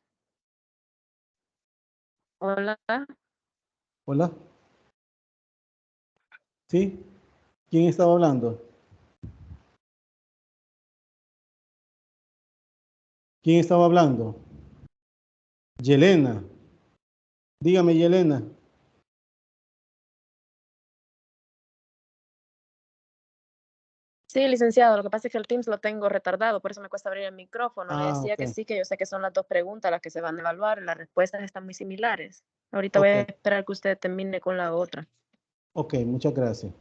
Hola. Hola. ¿Sí? ¿Quién estaba hablando? ¿Quién estaba hablando? Yelena. Dígame, Yelena. Sí, licenciado, lo que pasa es que el Teams lo tengo retardado, por eso me cuesta abrir el micrófono. Le decía que sí, que yo sé que son las dos preguntas las que se van a evaluar, las respuestas están muy similares. Ahorita voy a esperar que usted termine con la otra. Ok, muchas gracias.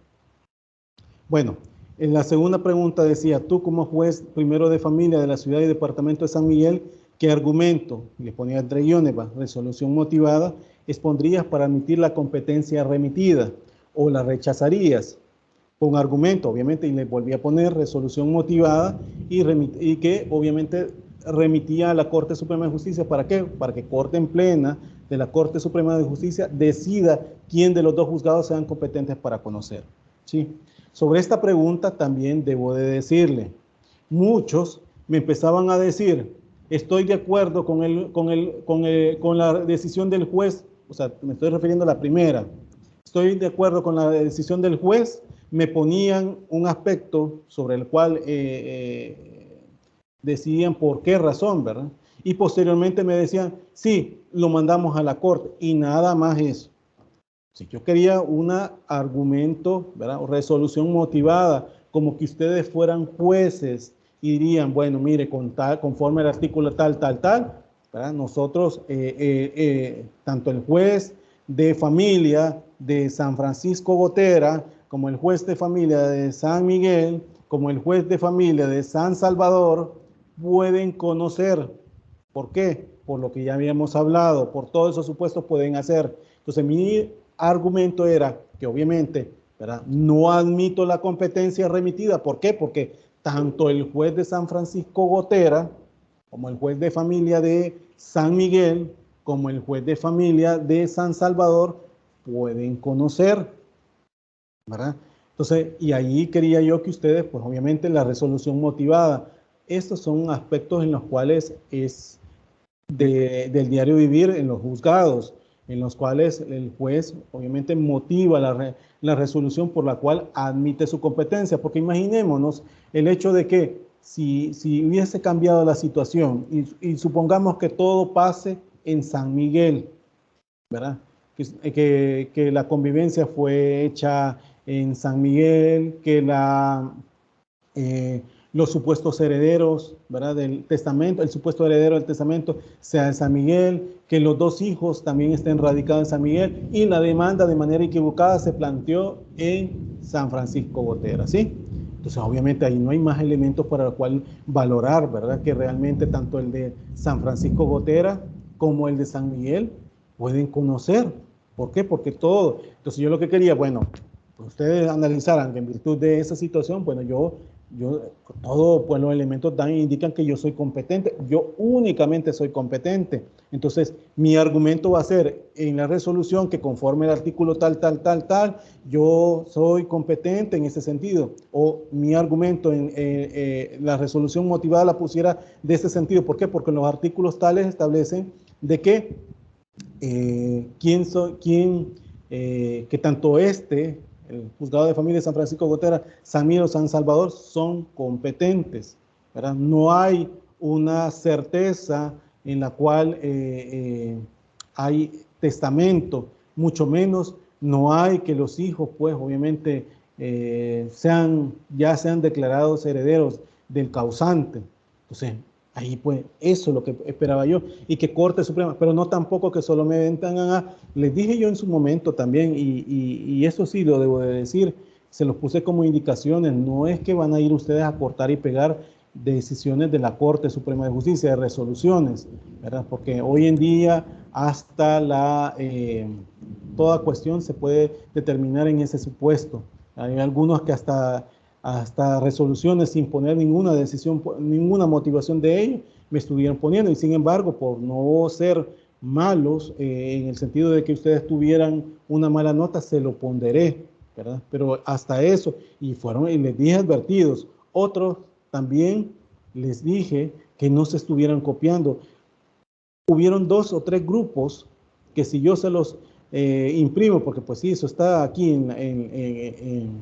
Bueno, en la segunda pregunta decía, tú como juez primero de familia de la ciudad y departamento de San Miguel, ¿qué argumento, le ponía entre guiones, resolución motivada, expondrías para admitir la competencia remitida o la rechazarías? con argumento, obviamente, y le volví a poner resolución motivada y que obviamente remitía a la Corte Suprema de Justicia. ¿Para qué? Para que Corte en plena de la Corte Suprema de Justicia decida quién de los dos juzgados sean competentes para conocer. ¿Sí? Sobre esta pregunta también debo de decirle, muchos me empezaban a decir, estoy de acuerdo con la decisión del juez, o sea, me estoy refiriendo a la primera, estoy de acuerdo con la decisión del juez, me ponían un aspecto sobre el cual decían por qué razón, ¿verdad? Y posteriormente me decían, sí, lo mandamos a la corte y nada más eso. Si yo quería un argumento, ¿verdad? O resolución motivada, como que ustedes fueran jueces y dirían, bueno, mire, conforme al artículo tal, ¿verdad? Nosotros, tanto el juez de familia de San Francisco Gotera, como el juez de familia de San Miguel, como el juez de familia de San Salvador, pueden conocer. ¿Por qué? Por lo que ya habíamos hablado, por todos esos supuestos pueden hacer. Entonces, mi argumento era que obviamente, ¿verdad? No admito la competencia remitida. ¿Por qué? Porque tanto el juez de San Francisco Gotera, como el juez de familia de San Miguel, como el juez de familia de San Salvador, pueden conocer, ¿verdad? Entonces, y ahí quería yo que ustedes, pues obviamente la resolución motivada, estos son aspectos en los cuales es del diario vivir en los juzgados, en los cuales el juez obviamente motiva la resolución por la cual admite su competencia, porque imaginémonos el hecho de que si hubiese cambiado la situación y supongamos que todo pase en San Miguel, ¿verdad? Que la convivencia fue hecha en San Miguel, que los supuestos herederos, ¿verdad? Del testamento, el supuesto heredero del testamento sea en San Miguel, que los dos hijos también estén radicados en San Miguel y la demanda de manera equivocada se planteó en San Francisco Gotera, ¿sí? Entonces, obviamente ahí no hay más elementos para el cual valorar, ¿verdad? Que realmente tanto el de San Francisco Gotera como el de San Miguel pueden conocer. ¿Por qué? Porque todo. Entonces, yo lo que quería, bueno, pues ustedes analizaran que en virtud de esa situación, bueno, yo todo, pues los elementos indican que yo soy competente, yo únicamente soy competente. Entonces, mi argumento va a ser en la resolución que conforme el artículo tal, yo soy competente en ese sentido. O mi argumento en la resolución motivada la pusiera de ese sentido. ¿Por qué? Porque los artículos tales establecen de que que tanto el juzgado de familia de San Francisco Gotera, San Miguel o San Salvador son competentes, ¿verdad? No hay una certeza en la cual hay testamento, mucho menos no hay que los hijos, pues obviamente ya sean declarados herederos del causante. Entonces, ahí pues eso es lo que esperaba yo, y que Corte Suprema, pero no tampoco que solo me vengan les dije yo en su momento también, y eso sí lo debo de decir, se los puse como indicaciones, no es que van a ir ustedes a cortar y pegar decisiones de la Corte Suprema de Justicia, de resoluciones, ¿verdad? Porque hoy en día hasta toda cuestión se puede determinar en ese supuesto. Hay algunos que hasta resoluciones sin poner ninguna decisión, ninguna motivación de ello, me estuvieron poniendo, y sin embargo, por no ser malos, en el sentido de que ustedes tuvieran una mala nota, se lo ponderé, ¿verdad? Pero hasta eso, y les dije advertidos. Otros también les dije que no se estuvieran copiando. Hubieron 2 o 3 grupos que si yo se los imprimo, porque pues sí, eso está aquí en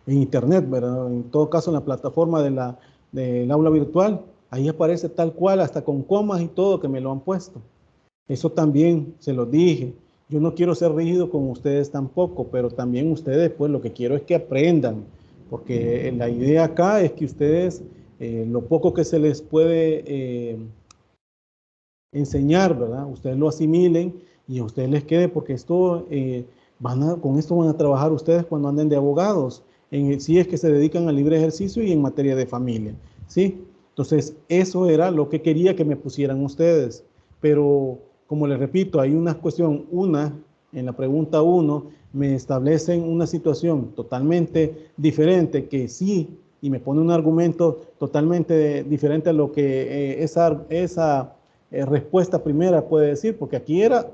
internet, ¿verdad? En todo caso, en la plataforma del aula virtual, ahí aparece tal cual, hasta con comas y todo, que me lo han puesto. Eso también se los dije. Yo no quiero ser rígido con ustedes tampoco, pero también ustedes, pues, lo que quiero es que aprendan, porque la idea acá es que ustedes, lo poco que se les puede enseñar, ¿verdad? Ustedes lo asimilen y a ustedes les quede, porque esto, con esto van a trabajar ustedes cuando anden de abogados, si es que se dedican al libre ejercicio y en materia de familia, ¿sí? Entonces, eso era lo que quería que me pusieran ustedes. Pero, como les repito, hay una cuestión, en la pregunta 1, me establecen una situación totalmente diferente que sí, y me pone un argumento totalmente diferente a lo que esa respuesta primera puede decir, porque aquí era,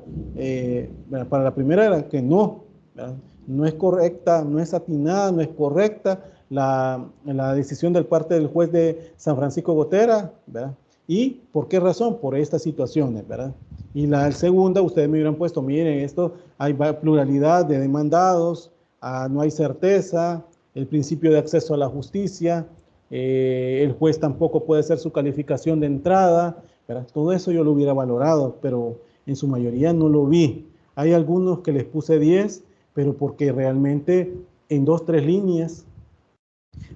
para la primera era que no, ¿verdad? No es correcta, no es atinada, no es correcta la decisión del parte del juez de San Francisco Gotera, ¿verdad? ¿Y por qué razón? Por estas situaciones, ¿verdad? Y la segunda, ustedes me hubieran puesto, miren, esto hay pluralidad de demandados, no hay certeza, el principio de acceso a la justicia, el juez tampoco puede hacer su calificación de entrada, ¿verdad? Todo eso yo lo hubiera valorado, pero en su mayoría no lo vi. Hay algunos que les puse 10, pero porque realmente en 2, 3 líneas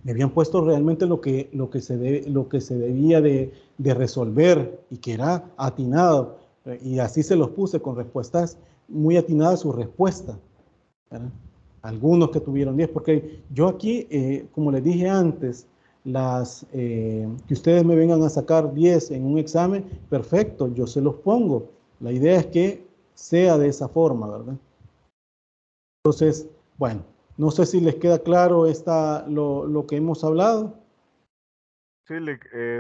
me habían puesto realmente lo que se debía de resolver y que era atinado. Y así se los puse con respuestas muy atinadas su respuesta, ¿verdad? Algunos que tuvieron 10, porque yo aquí, como les dije antes, que ustedes me vengan a sacar 10 en un examen, perfecto, yo se los pongo. La idea es que sea de esa forma, ¿verdad? Entonces, bueno, no sé si les queda claro lo que hemos hablado. Sí,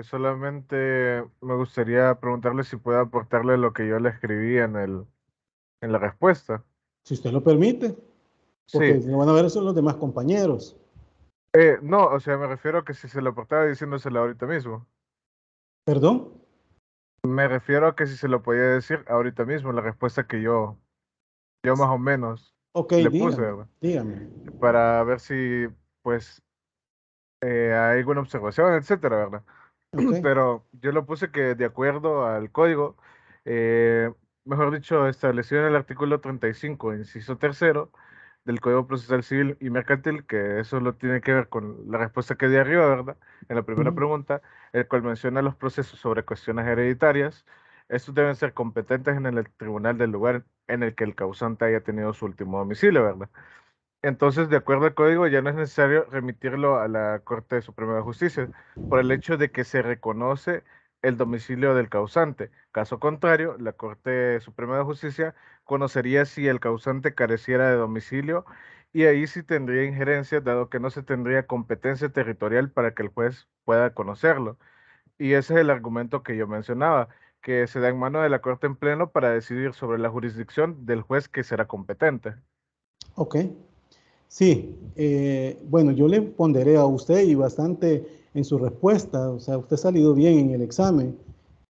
solamente me gustaría preguntarle si puede aportarle lo que yo le escribí en la respuesta. Si usted lo permite, porque Sí, lo van a ver son los demás compañeros. no, o sea, me refiero a que si se lo aportaba diciéndoselo ahorita mismo. ¿Perdón? Me refiero a que si se lo podía decir ahorita mismo, la respuesta que yo más o menos Ok, le puse, dígame, ¿verdad? dígame. Para ver si, pues, hay alguna observación, etcétera, ¿verdad? Ok. Pero yo lo puse que de acuerdo al código, eh, mejor dicho, establecido en el artículo 35, inciso tercero, del Código Procesal Civil y Mercantil, que eso lo tiene que ver con la respuesta que di arriba, ¿verdad? En la primera Ujú. pregunta, el cual menciona los procesos sobre cuestiones hereditarias. Estos deben ser competentes en el tribunal del lugar en el que el causante haya tenido su último domicilio, ¿verdad? Entonces, de acuerdo al código, ya no es necesario remitirlo a la Corte Suprema de Justicia por el hecho de que se reconoce el domicilio del causante. Caso contrario, la Corte Suprema de Justicia conocería si el causante careciera de domicilio y ahí sí tendría injerencia, dado que no se tendría competencia territorial para que el juez pueda conocerlo. Y ese es el argumento que yo mencionaba, que se da en mano de la Corte en pleno para decidir sobre la jurisdicción del juez que será competente. Ok. Sí, bueno, yo le ponderé a usted y bastante en su respuesta, o sea, usted ha salido bien en el examen,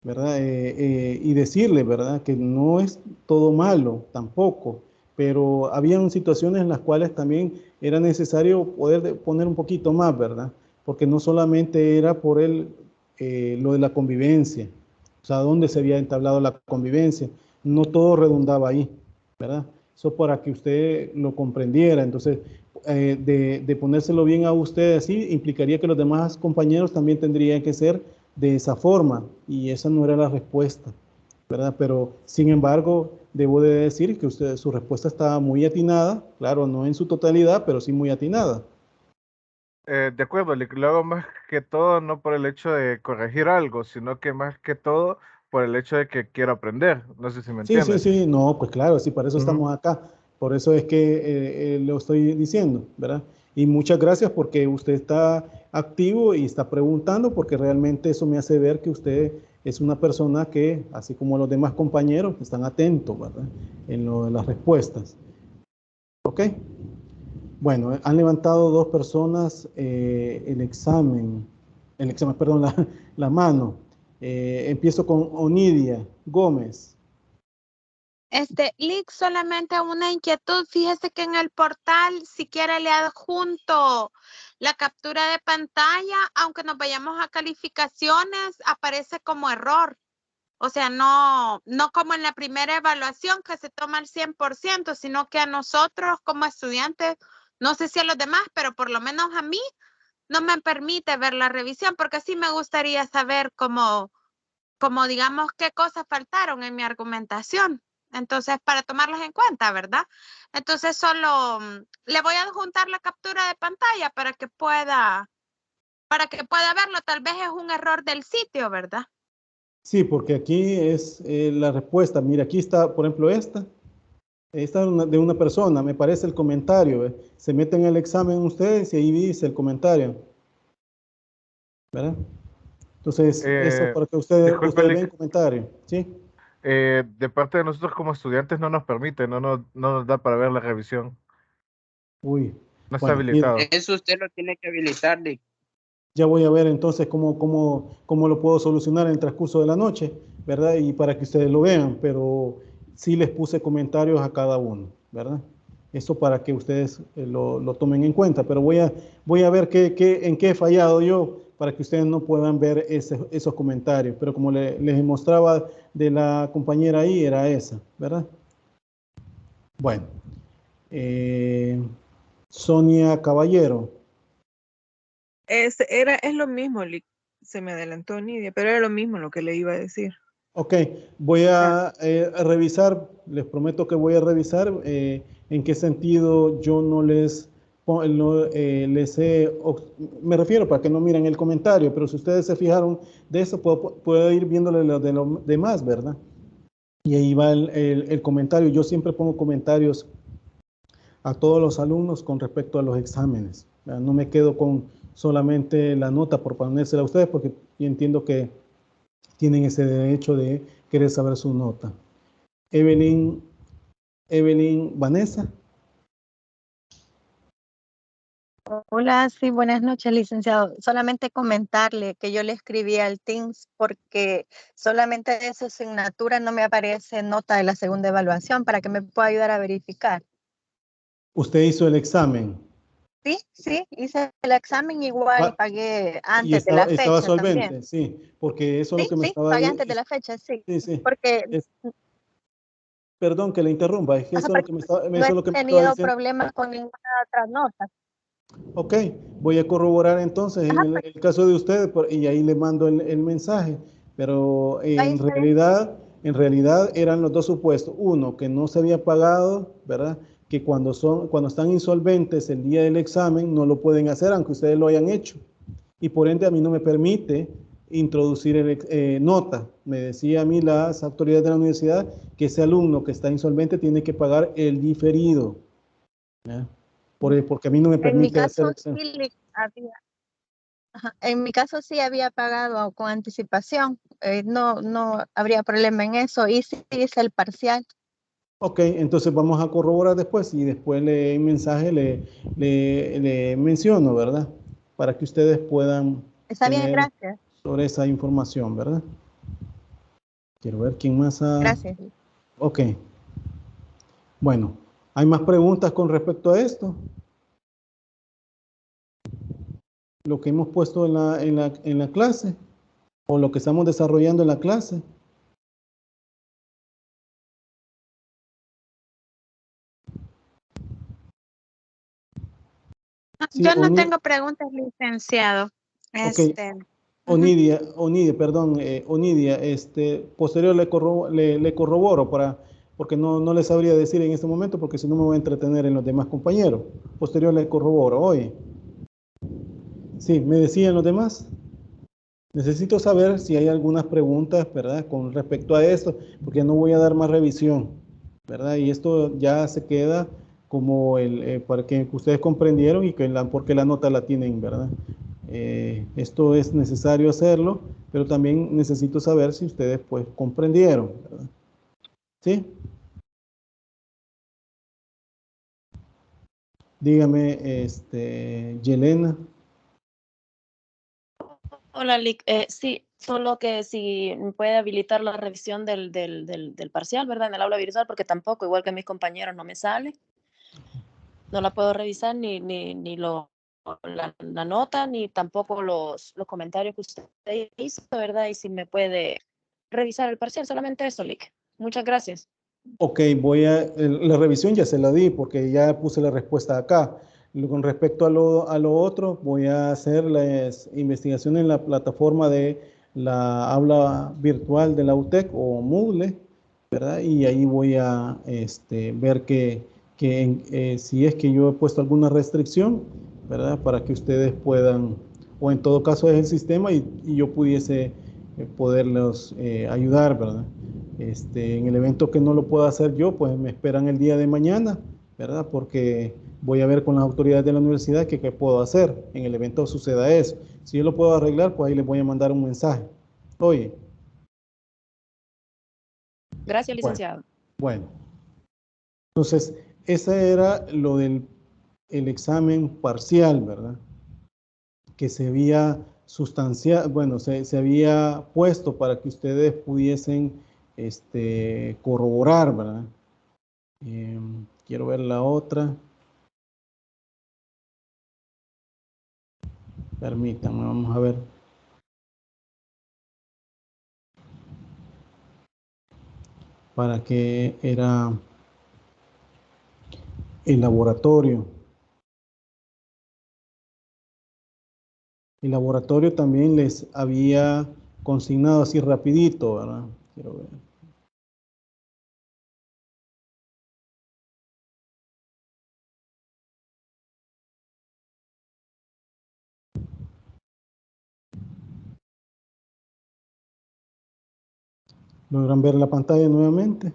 ¿verdad? Y decirle, ¿verdad? Que no es todo malo tampoco, pero habían situaciones en las cuales también era necesario poner un poquito más, ¿verdad? Porque no solamente era por lo de la convivencia, o sea, dónde se había entablado la convivencia, no todo redundaba ahí, ¿verdad? Eso para que usted lo comprendiera. Entonces, de ponérselo bien a usted así, implicaría que los demás compañeros también tendrían que ser de esa forma, y esa no era la respuesta, ¿verdad? Pero, sin embargo, debo de decir que su respuesta estaba muy atinada, claro, no en su totalidad, pero sí muy atinada. De acuerdo, lo hago más que todo no por el hecho de corregir algo, sino que más que todo por el hecho de que quiero aprender. No sé si me Sí, sí, entiendes. sí, no, pues claro, sí, para eso Ujú. estamos acá, por eso es que lo estoy diciendo, ¿verdad? Y muchas gracias porque usted está activo y está preguntando, porque realmente eso me hace ver que usted es una persona que, así como los demás compañeros, están atentos, ¿verdad? En lo de las respuestas. ¿Ok? Bueno, han levantado dos personas perdón, la mano. Empiezo con Onidia Gómez. Lick, solamente una inquietud. Fíjese que en el portal, si quiere, le adjunto la captura de pantalla, aunque nos vayamos a calificaciones, aparece como error. O sea, no como en la primera evaluación que se toma el 100%, sino que a nosotros como estudiantes, no sé si a los demás, pero por lo menos a mí, no me permite ver la revisión, porque sí me gustaría saber cómo digamos, qué cosas faltaron en mi argumentación. Entonces, para tomarlas en cuenta, ¿verdad? Entonces, solo le voy a adjuntar la captura de pantalla para que pueda verlo. Tal vez es un error del sitio, ¿verdad? Sí, porque aquí es la respuesta. Mira, aquí está, por ejemplo, esta. Esta es de una persona, me parece el comentario. ¿Ve? Se meten en el examen ustedes y ahí dice el comentario. ¿Verdad? Entonces, eso para que ustedes Disculpe, vean el comentario. ¿Sí? de parte de nosotros como estudiantes no nos permite, no nos da para ver la revisión. Uy. No está Bueno, mira, habilitado. Eso usted lo tiene que habilitar, Lick. ya voy a ver entonces cómo lo puedo solucionar en el transcurso de la noche, ¿verdad? Y para que ustedes lo vean, pero sí les puse comentarios a cada uno, ¿verdad? Eso para que ustedes lo tomen en cuenta, pero voy a ver en qué he fallado yo para que ustedes no puedan ver esos comentarios, pero como les mostraba de la compañera ahí, era esa, ¿verdad? Bueno, Sonia Caballero. Es lo mismo, se me adelantó Nidia, pero era lo mismo lo que le iba a decir. Ok, voy a revisar, les prometo que voy a revisar en qué sentido yo no les me refiero para que no miren el comentario, pero si ustedes se fijaron de eso, puedo ir viéndole lo de los demás, ¿verdad? Y ahí va el comentario. Yo siempre pongo comentarios a todos los alumnos con respecto a los exámenes. No me quedo con solamente la nota por ponérsela a ustedes, porque yo entiendo que tienen ese derecho de querer saber su nota. Evelyn Vanessa. Hola, sí, buenas noches, licenciado. Solamente comentarle que yo le escribí al Teams porque solamente de esa asignatura no me aparece nota de la segunda evaluación para que me pueda ayudar a verificar. ¿Usted hizo el examen? Sí, hice el examen igual y pagué y antes de la estaba fecha solvente, también. sí, porque eso es lo que me Sí, estaba... pagué antes de la fecha, sí. Sí. Porque... Perdón que le interrumpa, es que eso es lo que me estaba no he tenido problemas con ninguna otra nota. Ok, voy a corroborar entonces en el caso de ustedes y ahí le mando el mensaje, pero en realidad eran los dos supuestos. Uno, que no se había pagado, ¿verdad? Que cuando están insolventes el día del examen no lo pueden hacer aunque ustedes lo hayan hecho. Y por ende a mí no me permite introducir nota. Me decía a mí las autoridades de la universidad que ese alumno que está insolvente tiene que pagar el diferido. ¿Ya? Porque a mí no me permite hacer examen. En mi caso sí había pagado con anticipación. No habría problema en eso. Y sí hice el parcial. Ok, entonces vamos a corroborar después y después en mensaje le menciono, ¿verdad? Para que ustedes puedan Está bien, tener gracias. sobre esa información, ¿verdad? Quiero ver quién más ha... Gracias. Ok. Bueno, ¿hay más preguntas con respecto a esto? Lo que hemos puesto en la clase o lo que estamos desarrollando en la clase. Sí, yo no tengo preguntas, licenciado. Ok. Onidia, posterior le corroboro porque no le sabría decir en este momento porque si no me voy a entretener en los demás compañeros. Posterior le corroboro. Oye. Sí, me decían los demás. Necesito saber si hay algunas preguntas, ¿verdad? Con respecto a esto, porque no voy a dar más revisión, ¿verdad? Y esto ya se queda como para que ustedes comprendieron y porque la nota la tienen, ¿verdad? Esto es necesario hacerlo, pero también necesito saber si ustedes pues comprendieron, ¿verdad? ¿Sí? Dígame, Yelena. Hola, Lick. Sí, solo que si me puede habilitar la revisión del parcial, ¿verdad? En el aula virtual, porque tampoco, igual que mis compañeros, no me sale. No la puedo revisar ni la nota, ni tampoco los comentarios que usted hizo, ¿verdad? Y si me puede revisar el parcial, solamente eso, Lick. Muchas gracias. Ok, la revisión ya se la di porque ya puse la respuesta acá. Con respecto a lo otro, voy a hacer las investigaciones en la plataforma de la aula virtual de la UTEC o Moodle, ¿verdad? Y ahí voy a ver si es que yo he puesto alguna restricción, ¿verdad? Para que ustedes puedan, o en todo caso es el sistema y yo pudiese poderlos ayudar, ¿verdad? En el evento que no lo puedo hacer yo, pues me esperan el día de mañana, ¿verdad? Porque voy a ver con las autoridades de la universidad qué puedo hacer en el evento suceda eso. Si yo lo puedo arreglar, pues ahí les voy a mandar un mensaje. Oye. Gracias, Bueno, licenciado. bueno. Entonces, ese era lo del el examen parcial, ¿verdad? Que se había sustanciado, bueno, se había puesto para que ustedes pudiesen corroborar, ¿verdad? Quiero ver la otra. Permítanme, vamos a ver. Para qué era el laboratorio. El laboratorio también les había consignado así rapidito, ¿verdad? Quiero ver. ¿Logran ver la pantalla nuevamente?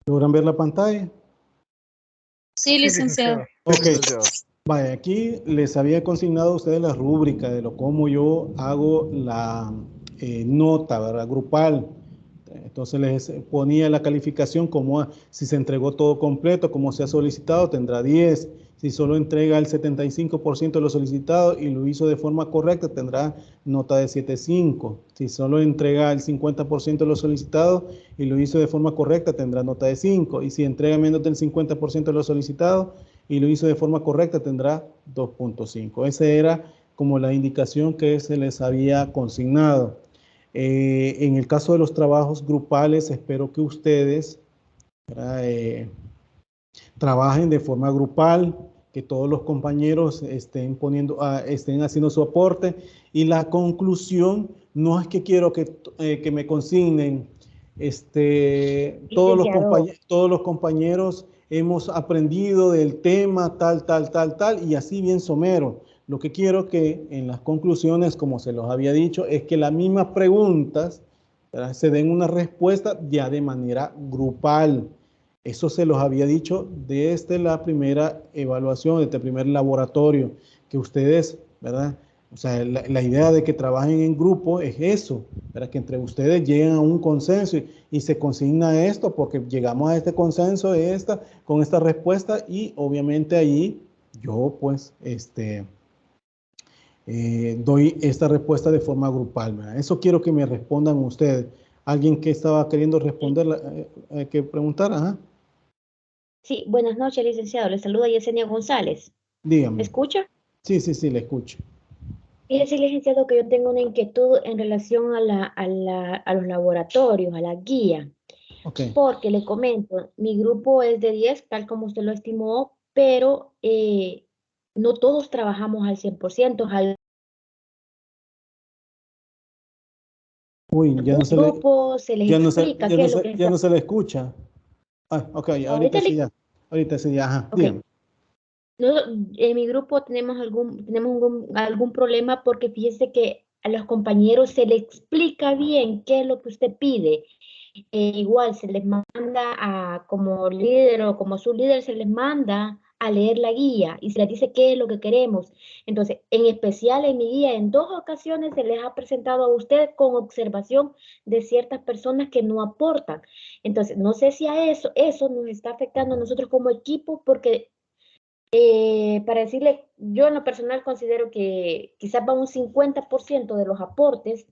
¿Logran ver la pantalla? Sí, licenciado. Ok. Vaya, aquí les había consignado a ustedes la rúbrica de cómo yo hago la nota, ¿verdad? Grupal. Entonces les ponía la calificación como si se entregó todo completo, como se ha solicitado, tendrá 10. Si solo entrega el 75% de lo solicitado y lo hizo de forma correcta, tendrá nota de 7.5. Si solo entrega el 50% de lo solicitado y lo hizo de forma correcta, tendrá nota de 5. Y si entrega menos del 50% de lo solicitado y lo hizo de forma correcta, tendrá 2.5. Esa era como la indicación que se les había consignado. En el caso de los trabajos grupales, espero que ustedes trabajen de forma grupal, que todos los compañeros estén haciendo su aporte, y la conclusión no es que quiero que me consignen todos los compañeros hemos aprendido del tema tal, y así bien somero. Lo que quiero que en las conclusiones, como se los había dicho, es que las mismas preguntas, ¿verdad?, se den una respuesta ya de manera grupal. Eso se los había dicho desde la primera evaluación, desde el primer laboratorio, que ustedes, ¿verdad? O sea, la idea de que trabajen en grupo es eso, ¿verdad? Que entre ustedes lleguen a un consenso y se consigna esto porque llegamos a este consenso con esta respuesta y obviamente ahí yo pues doy esta respuesta de forma grupal, ¿verdad? Eso quiero que me respondan ustedes. ¿Alguien que estaba queriendo responder, que preguntar? Ajá. Sí, buenas noches, licenciado. Le saluda Yesenia González. Dígame. ¿Me escucha? Sí, le escucho. Fíjese, licenciado, que yo tengo una inquietud en relación a los laboratorios, a la guía. Okay. Porque le comento, mi grupo es de 10, tal como usted lo estimó, pero no todos trabajamos al 100%. Uy, ya no se le, se les explica qué es lo que ya no se le escucha. Ah, ok, ahorita sí ya. Ahorita sí ya, ajá, okay. Dígame. En mi grupo tenemos algún problema porque fíjese que a los compañeros se les explica bien qué es lo que usted pide. Igual se les manda como líder o como su líder se les manda a leer la guía y se les dice qué es lo que queremos. Entonces, en especial en mi guía, en 2 ocasiones se les ha presentado a usted con observación de ciertas personas que no aportan. Entonces, no sé si a eso nos está afectando a nosotros como equipo porque para decirle, yo en lo personal considero que quizás va un 50% de los aportes,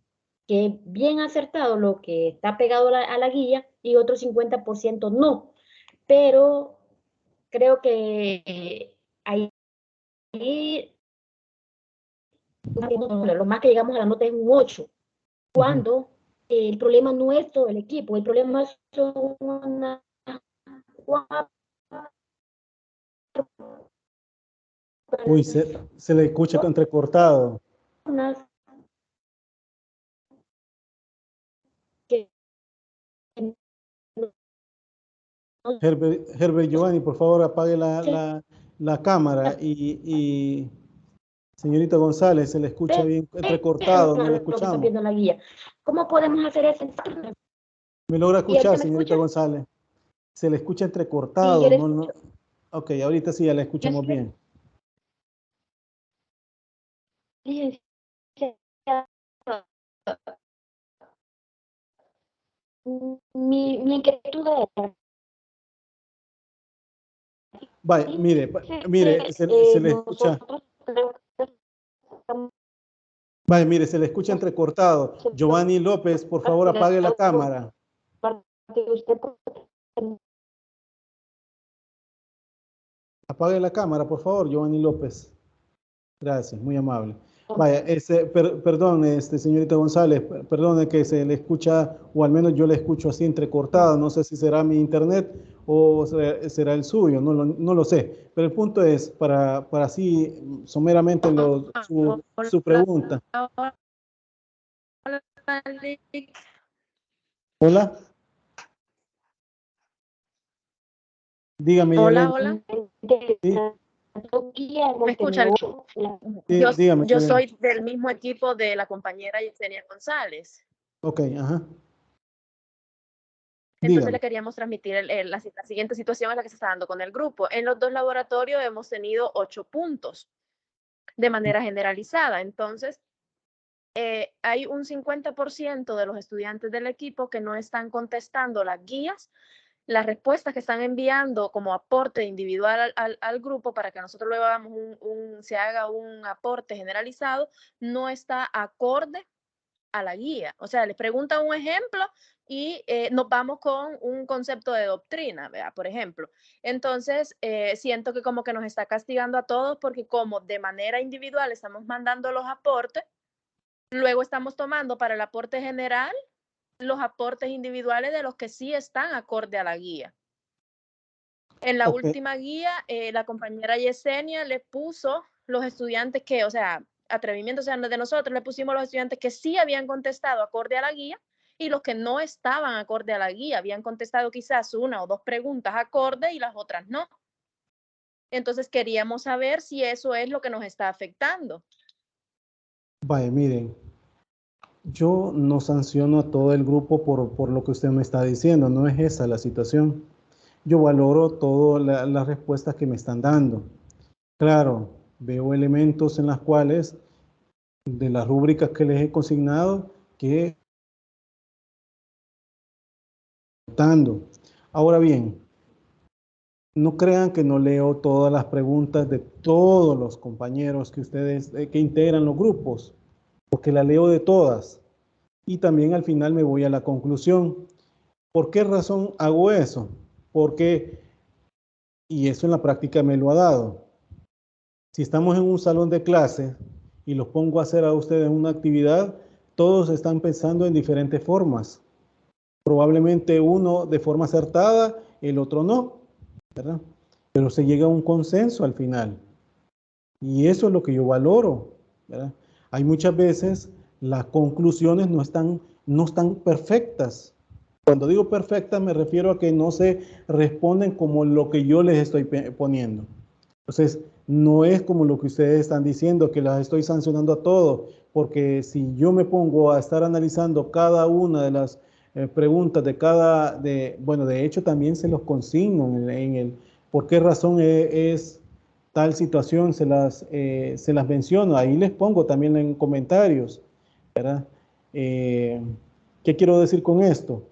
que es bien acertado lo que está pegado a la guía, y otro 50% no. Pero creo que ahí lo más que llegamos a la nota es un 8, cuando el problema no es todo el equipo, el problema son unas 4. Uy, se le escucha entrecortado. Herbert Giovanni, por favor, apague la cámara y Señorita González, se le escucha bien entrecortado, no le Lo que está escuchamos. viendo la guía. ¿Cómo podemos hacer eso? ¿Me logra ¿Y ahorita escuchar, me señorita escucha? González? Se le escucha Sí, entrecortado. yo le No, no. escucho. Ok, ahorita sí ya la Yo escuchamos estoy bien. licenciada. Mi inquietud es Vaya, mire, mire, se le escucha. nosotros Vaya, mire, se le escucha entrecortado. Giovanni López, por favor, apague la cámara. Apague la cámara, por favor, Giovanni López. Gracias, muy amable. Vaya, perdón, señorita González, perdone que se le escucha, o al menos yo le escucho así entrecortada, no sé si será mi internet o será el suyo, no lo sé. Pero el punto es, para así someramente su pregunta. Hola. Dígame, Hola, Yelena. hola. Sí, ¿Me escuchan? sí, dígame, Yo Yelena. soy del mismo equipo de la compañera Yesenia González. Ok, ajá. Entonces Dígame. le queríamos transmitir la siguiente situación en la que se está dando con el grupo. En los dos laboratorios hemos tenido 8 puntos de manera generalizada. Entonces, hay un 50% de los estudiantes del equipo que no están contestando las guías, las respuestas que están enviando como aporte individual al grupo para que nosotros luego hagamos se haga un aporte generalizado, no está acorde a la guía. O sea, les preguntan un ejemplo y nos vamos con un concepto de doctrina, ¿verdad? Por ejemplo. Entonces, siento que como que nos está castigando a todos porque como de manera individual estamos mandando los aportes, luego estamos tomando para el aporte general los aportes individuales de los que sí están acorde a la guía. En la última guía, la compañera Yesenia le puso los estudiantes que, o sea, atrevimiento, o sea, de nosotros le pusimos los estudiantes que sí habían contestado acorde a la guía y los que no estaban acorde a la guía, habían contestado quizás 1 o 2 preguntas acorde y las otras no. Entonces queríamos saber si eso es lo que nos está afectando. Vaya, miren, yo no sanciono a todo el grupo por lo que usted me está diciendo, no es esa la situación. Yo valoro todas las respuestas que me están dando. Claro, veo elementos en las cuales, de las rúbricas que les he consignado, que ahora bien, no crean que no leo todas las preguntas de todos los compañeros que ustedes, que integran los grupos, porque la leo de todas. Y también al final me voy a la conclusión. ¿Por qué razón hago eso? Porque, y eso en la práctica me lo ha dado, si estamos en un salón de clase y los pongo a hacer a ustedes una actividad, todos están pensando en diferentes formas. Probablemente uno de forma acertada, el otro no, ¿verdad? Pero se llega a un consenso al final. Y eso es lo que yo valoro, ¿verdad? Hay muchas veces las conclusiones no están perfectas. Cuando digo perfectas me refiero a que no se responden como lo que yo les estoy poniendo. Entonces, no es como lo que ustedes están diciendo, que las estoy sancionando a todos, porque si yo me pongo a estar analizando cada una de las preguntas bueno, de hecho también se los consigno en el por qué razón es tal situación, se las menciono, ahí les pongo también en comentarios, ¿verdad? ¿Qué quiero decir con esto?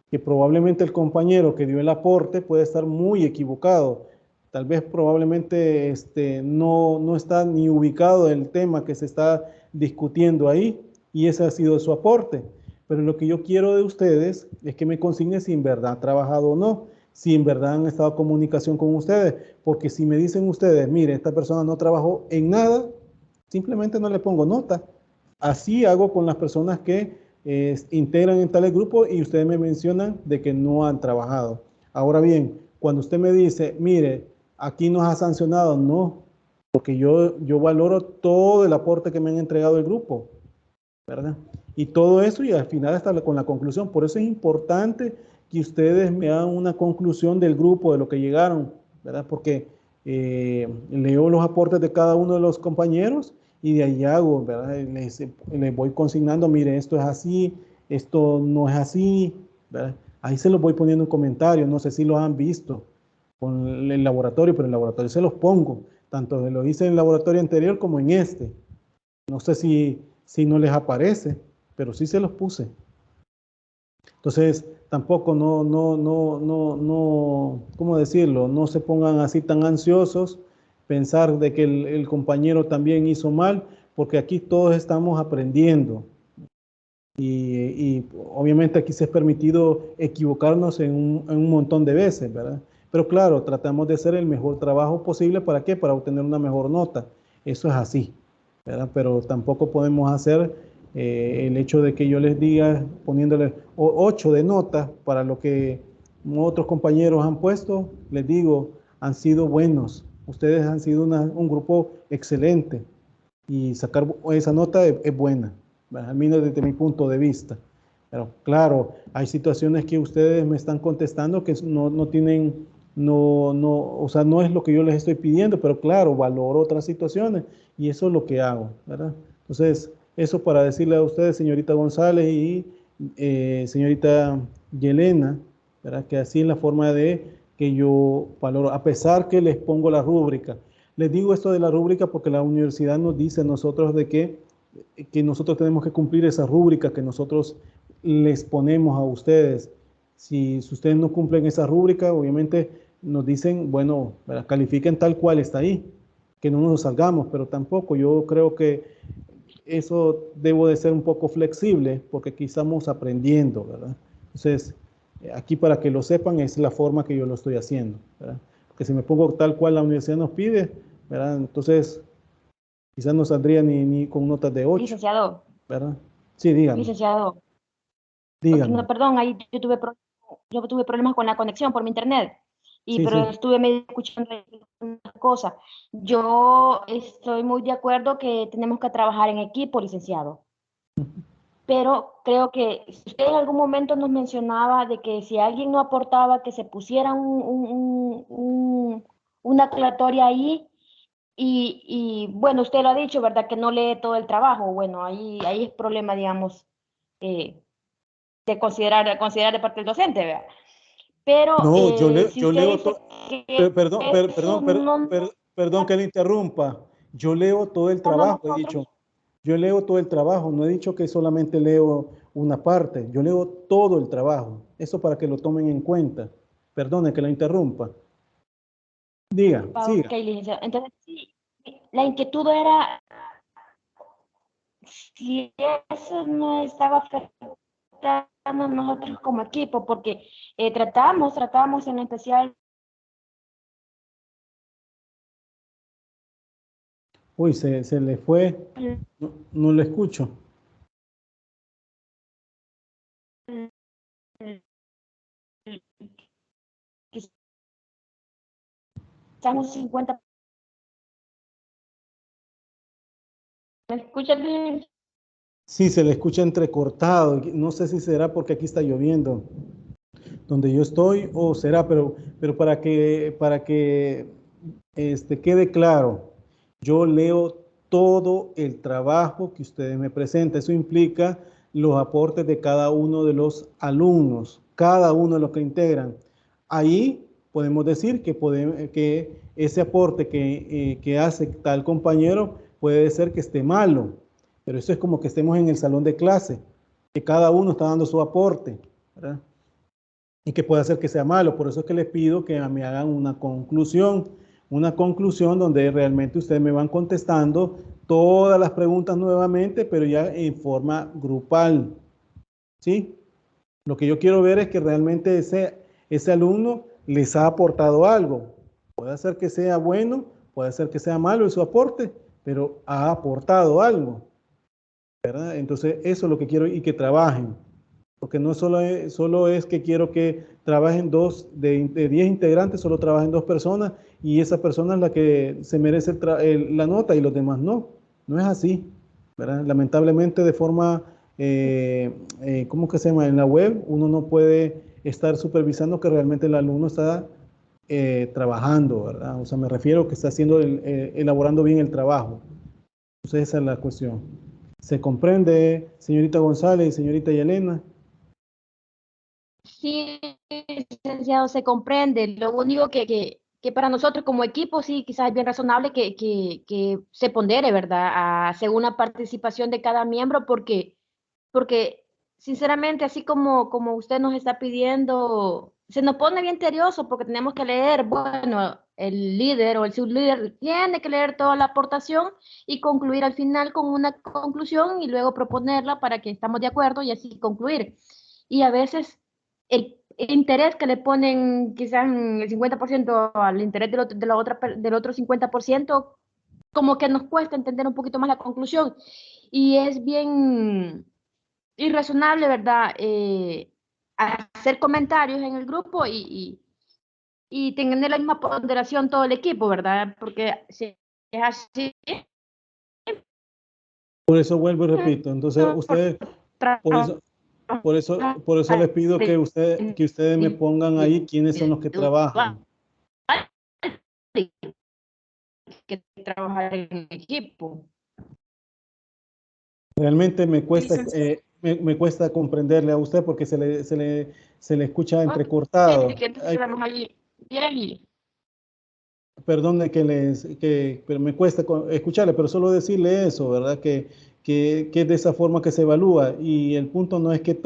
Que probablemente el compañero que dio el aporte puede estar muy equivocado, tal vez probablemente no está ni ubicado el tema que se está discutiendo ahí y ese ha sido su aporte. Pero lo que yo quiero de ustedes es que me consignen si en verdad han trabajado o no, si en verdad han estado en comunicación con ustedes, porque si me dicen ustedes, mire, esta persona no trabajó en nada, simplemente no le pongo nota. Así hago con las personas que integran en tales grupos y ustedes me mencionan de que no han trabajado. Ahora bien, cuando usted me dice, mire, aquí nos ha sancionado, no, porque yo valoro todo el aporte que me han entregado el grupo, ¿verdad? Y todo eso y al final hasta con la conclusión. Por eso es importante que ustedes me hagan una conclusión del grupo, de lo que llegaron, ¿verdad? Porque leo los aportes de cada uno de los compañeros y de ahí hago, ¿verdad? Les voy consignando, mire, esto es así, esto no es así, ¿verdad? Ahí se los voy poniendo en comentarios, no sé si los han visto con el laboratorio, pero en el laboratorio se los pongo, tanto lo hice en el laboratorio anterior como en este. No sé si no les aparece, pero sí se los puse. Entonces, tampoco ¿cómo decirlo? No se pongan así tan ansiosos, pensar de que el compañero también hizo mal, porque aquí todos estamos aprendiendo. Y obviamente aquí se es permitido equivocarnos en un montón de veces, ¿verdad? Pero claro, tratamos de hacer el mejor trabajo posible. ¿Para qué? Para obtener una mejor nota. Eso es así, ¿verdad? Pero tampoco podemos hacer el hecho de que yo les diga, poniéndole 8 de nota para lo que otros compañeros han puesto, les digo, han sido buenos. Ustedes han sido un grupo excelente y sacar esa nota es buena, al menos desde mi punto de vista. Pero claro, hay situaciones que ustedes me están contestando que no tienen, o sea, no es lo que yo les estoy pidiendo, pero claro, valoro otras situaciones y eso es lo que hago, ¿verdad? Entonces, eso para decirle a ustedes, señorita González y señorita Yelena, ¿verdad? Que así es la forma de que yo valoro, a pesar que les pongo la rúbrica. Les digo esto de la rúbrica porque la universidad nos dice a nosotros de que nosotros tenemos que cumplir esa rúbrica que nosotros les ponemos a ustedes. Si ustedes no cumplen esa rúbrica, obviamente nos dicen, bueno, califiquen tal cual está ahí, que no nos salgamos, pero tampoco, yo creo que eso debo de ser un poco flexible porque aquí estamos aprendiendo, ¿verdad? Entonces, aquí para que lo sepan es la forma que yo lo estoy haciendo, ¿verdad? Porque si me pongo tal cual la universidad nos pide, ¿verdad? Entonces, quizás no saldría ni con notas de 8. Licenciado. ¿Verdad? Sí, dígame. Licenciado. Dígame. No, perdón, ahí yo tuve problemas con la conexión por mi internet. Sí, Pero sí. estuve medio escuchando una cosa. Yo estoy muy de acuerdo que tenemos que trabajar en equipo, licenciado. Pero creo que usted en algún momento nos mencionaba de que si alguien no aportaba, que se pusiera una aclaratoria ahí. Y bueno, usted lo ha dicho, ¿verdad? Que no lee todo el trabajo. Bueno, ahí es problema, digamos, de considerar de parte del docente, ¿verdad? Pero no, si yo usted leo dice todo. que Perdón que le interrumpa. Yo leo todo el trabajo, he dicho. Yo leo todo el trabajo, no he dicho que solamente leo una parte, yo leo todo el trabajo. Eso para que lo tomen en cuenta. Perdone que la interrumpa. Diga, siga. Ok, licenciado. Entonces, sí, la inquietud era si eso no estaba afectando a nosotros como equipo, porque tratamos en especial. Uy, se le fue. No lo escucho. Estamos 50. ¿Me escuchan bien? Sí, se le escucha entrecortado. No sé si será porque aquí está lloviendo donde yo estoy o será, pero para que quede claro, yo leo todo el trabajo que ustedes me presentan. Eso implica los aportes de cada uno de los alumnos, cada uno de los que integran. Ahí podemos decir que ese aporte que hace tal compañero puede ser que esté malo, pero eso es como que estemos en el salón de clase, que cada uno está dando su aporte, ¿verdad? Y que puede hacer que sea malo. Por eso es que les pido que me hagan una conclusión donde realmente ustedes me van contestando todas las preguntas nuevamente, pero ya en forma grupal, ¿sí? Lo que yo quiero ver es que realmente ese alumno les ha aportado algo. Puede ser que sea bueno, puede ser que sea malo en su aporte, pero ha aportado algo, ¿verdad? Entonces, eso es lo que quiero y que trabajen. Porque no solo es que quiero que trabajen de 10 integrantes, solo trabajen 2 personas y esa persona es la que se merece la nota y los demás no. No es así, ¿verdad? Lamentablemente de forma, ¿cómo que se llama? En la web uno no puede estar supervisando que realmente el alumno está trabajando, ¿verdad? O sea, me refiero que está elaborando bien el trabajo. Entonces esa es la cuestión. ¿Se comprende, señorita González y señorita Yelena? Sí, licenciado, se comprende. Lo único que para nosotros como equipo sí, quizás es bien razonable que se pondere, ¿verdad? Según la participación de cada miembro, porque sinceramente, así como usted nos está pidiendo, se nos pone bien tedioso porque tenemos que leer, bueno, el líder o el sublíder tiene que leer toda la aportación y concluir al final con una conclusión y luego proponerla para que estamos de acuerdo y así concluir. Y a veces el interés que le ponen quizás el 50% al interés del otro 50%, como que nos cuesta entender un poquito más la conclusión. Y es bien irrazonable, ¿verdad? Hacer comentarios en el grupo y tener la misma ponderación todo el equipo, ¿verdad? Porque si es así, Por eso vuelvo y repito. Entonces, ustedes, por eso les pido que ustedes me pongan ahí quiénes son los que trabajan. que trabajar en equipo. Realmente me cuesta, me cuesta comprenderle a usted porque se le escucha entrecortado. Sí, que entonces quedamos ahí bien. Perdone pero me cuesta escucharle, pero solo decirle eso, ¿verdad? Que es de esa forma que se evalúa y el punto no es que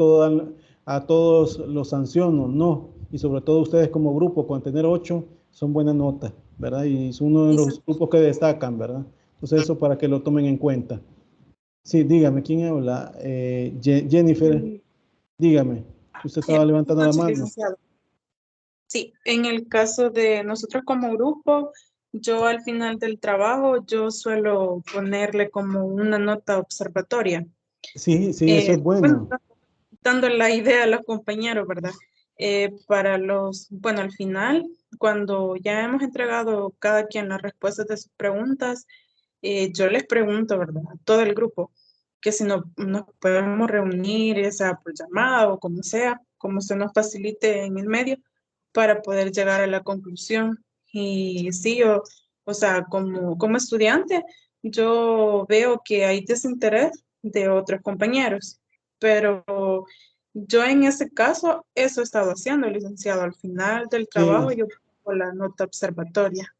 a todos los sanciono, no. Y sobre todo ustedes como grupo, con tener 8, son buenas notas, ¿verdad? Y es uno de los grupos que destacan, ¿verdad? Entonces eso para que lo tomen en cuenta. Sí, dígame, ¿quién habla? Jennifer, dígame. Usted estaba levantando la mano. Licenciado. Sí, en el caso de nosotros como grupo, yo al final del trabajo, yo suelo ponerle como una nota observatoria. Sí, eso es bueno. Dando la idea a los compañeros, ¿verdad? Bueno, al final, cuando ya hemos entregado cada quien las respuestas de sus preguntas, yo les pregunto, ¿verdad? A todo el grupo, que si nos podemos reunir, ya sea por llamada o como sea, como se nos facilite en el medio, para poder llegar a la conclusión. Y sí, o sea, como estudiante, yo veo que hay desinterés de otros compañeros, pero yo en ese caso, eso he estado haciendo, licenciado. Al final del trabajo, yo pongo la nota observatoria.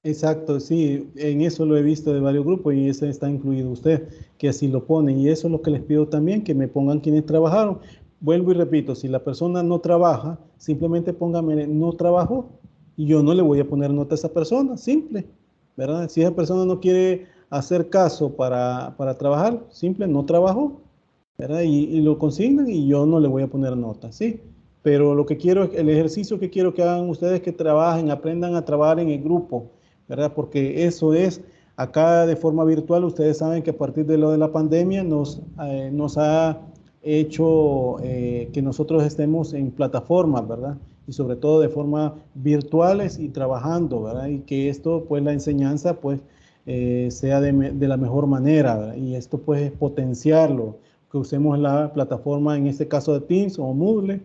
Exacto, sí, en eso lo he visto de varios grupos y ese está incluido usted, que así lo ponen. Y eso es lo que les pido también, que me pongan quienes trabajaron. Vuelvo y repito, si la persona no trabaja, simplemente póngame no trabajó y yo no le voy a poner nota a esa persona, simple, ¿verdad? Si esa persona no quiere hacer caso para trabajar, simple, no trabajó, ¿verdad? Y lo consignan y yo no le voy a poner nota, ¿sí? Pero lo que quiero, el ejercicio que quiero que hagan ustedes, que trabajen, aprendan a trabajar en el grupo, ¿verdad? Porque eso es, acá de forma virtual, ustedes saben que a partir de lo de la pandemia nos ha hecho que nosotros estemos en plataformas, ¿verdad? Y sobre todo de forma virtuales y trabajando, ¿verdad? Y que esto, pues la enseñanza, pues sea de la mejor manera, ¿verdad? Y esto, pues, es potenciarlo, que usemos la plataforma, en este caso de Teams o Moodle,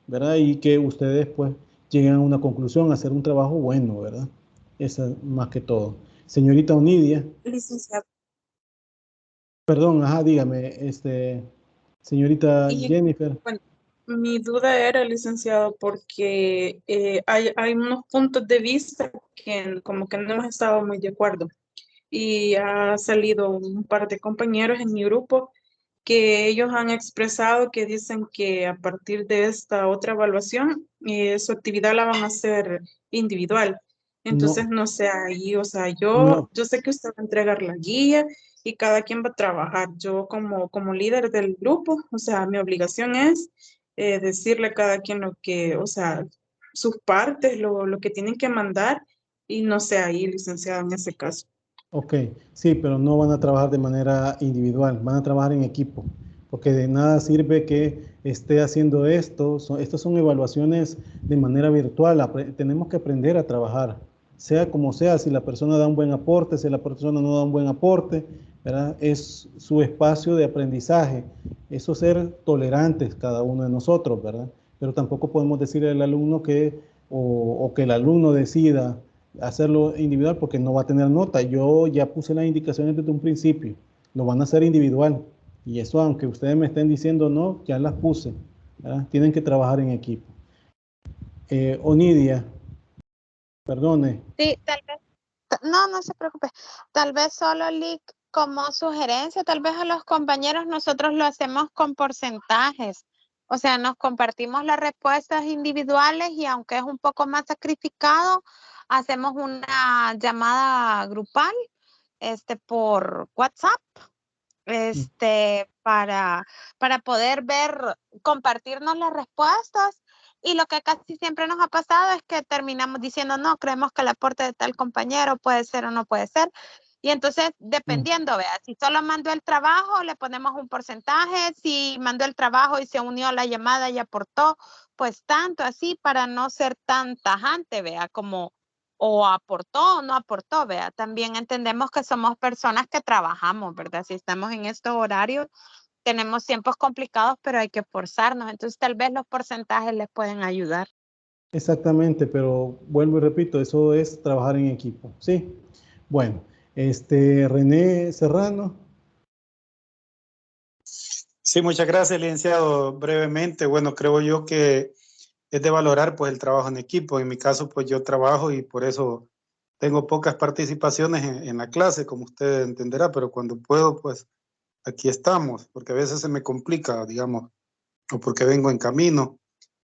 ¿verdad? Y que ustedes, pues, lleguen a una conclusión, a hacer un trabajo bueno, ¿verdad? Eso más que todo. Señorita Onidia. Licenciado. Perdón, dígame, señorita Jennifer. Bueno, mi duda era, licenciado, porque hay unos puntos de vista que como que no hemos estado muy de acuerdo. Y ha salido un par de compañeros en mi grupo que ellos han expresado que dicen que a partir de esta otra evaluación, su actividad la van a hacer individual. Entonces, no sé, ahí, o sea, yo sé que usted va a entregar la guía y cada quien va a trabajar. Yo como líder del grupo, o sea, mi obligación es decirle a cada quien lo que, o sea, sus partes, lo que tienen que mandar y no sé, ahí, licenciado, en ese caso. Ok, sí, pero no van a trabajar de manera individual, van a trabajar en equipo, porque de nada sirve que esté haciendo esto. Estas son evaluaciones de manera virtual, tenemos que aprender a trabajar, sea como sea, si la persona da un buen aporte, si la persona no da un buen aporte, ¿verdad? Es su espacio de aprendizaje, eso ser tolerantes cada uno de nosotros, ¿verdad? Pero tampoco podemos decirle al alumno o que el alumno decida hacerlo individual porque no va a tener nota. Yo ya puse las indicaciones desde un principio. Lo van a hacer individual. Y eso, aunque ustedes me estén diciendo no, ya las puse, ¿verdad? Tienen que trabajar en equipo. Onidia, perdone. Sí, tal vez, no se preocupe. Tal vez solo como sugerencia, tal vez a los compañeros nosotros lo hacemos con porcentajes. O sea, nos compartimos las respuestas individuales y aunque es un poco más sacrificado, hacemos una llamada grupal, por WhatsApp, para poder compartirnos las respuestas. Y lo que casi siempre nos ha pasado es que terminamos diciendo, no, creemos que el aporte de tal compañero puede ser o no puede ser. Y entonces, dependiendo, vea, si solo mandó el trabajo, le ponemos un porcentaje. Si mandó el trabajo y se unió a la llamada y aportó, pues tanto así para no ser tan tajante, vea, como o aportó o no aportó, vea. También entendemos que somos personas que trabajamos, ¿verdad? Si estamos en estos horarios, tenemos tiempos complicados, pero hay que esforzarnos. Entonces, tal vez los porcentajes les pueden ayudar. Exactamente, pero vuelvo y repito, eso es trabajar en equipo, ¿sí? Bueno, René Serrano. Sí, muchas gracias, licenciado. Brevemente, bueno, creo yo que es de valorar pues el trabajo en equipo. En mi caso, pues yo trabajo y por eso tengo pocas participaciones en la clase, como usted entenderá, pero cuando puedo, pues aquí estamos, porque a veces se me complica, digamos, o porque vengo en camino.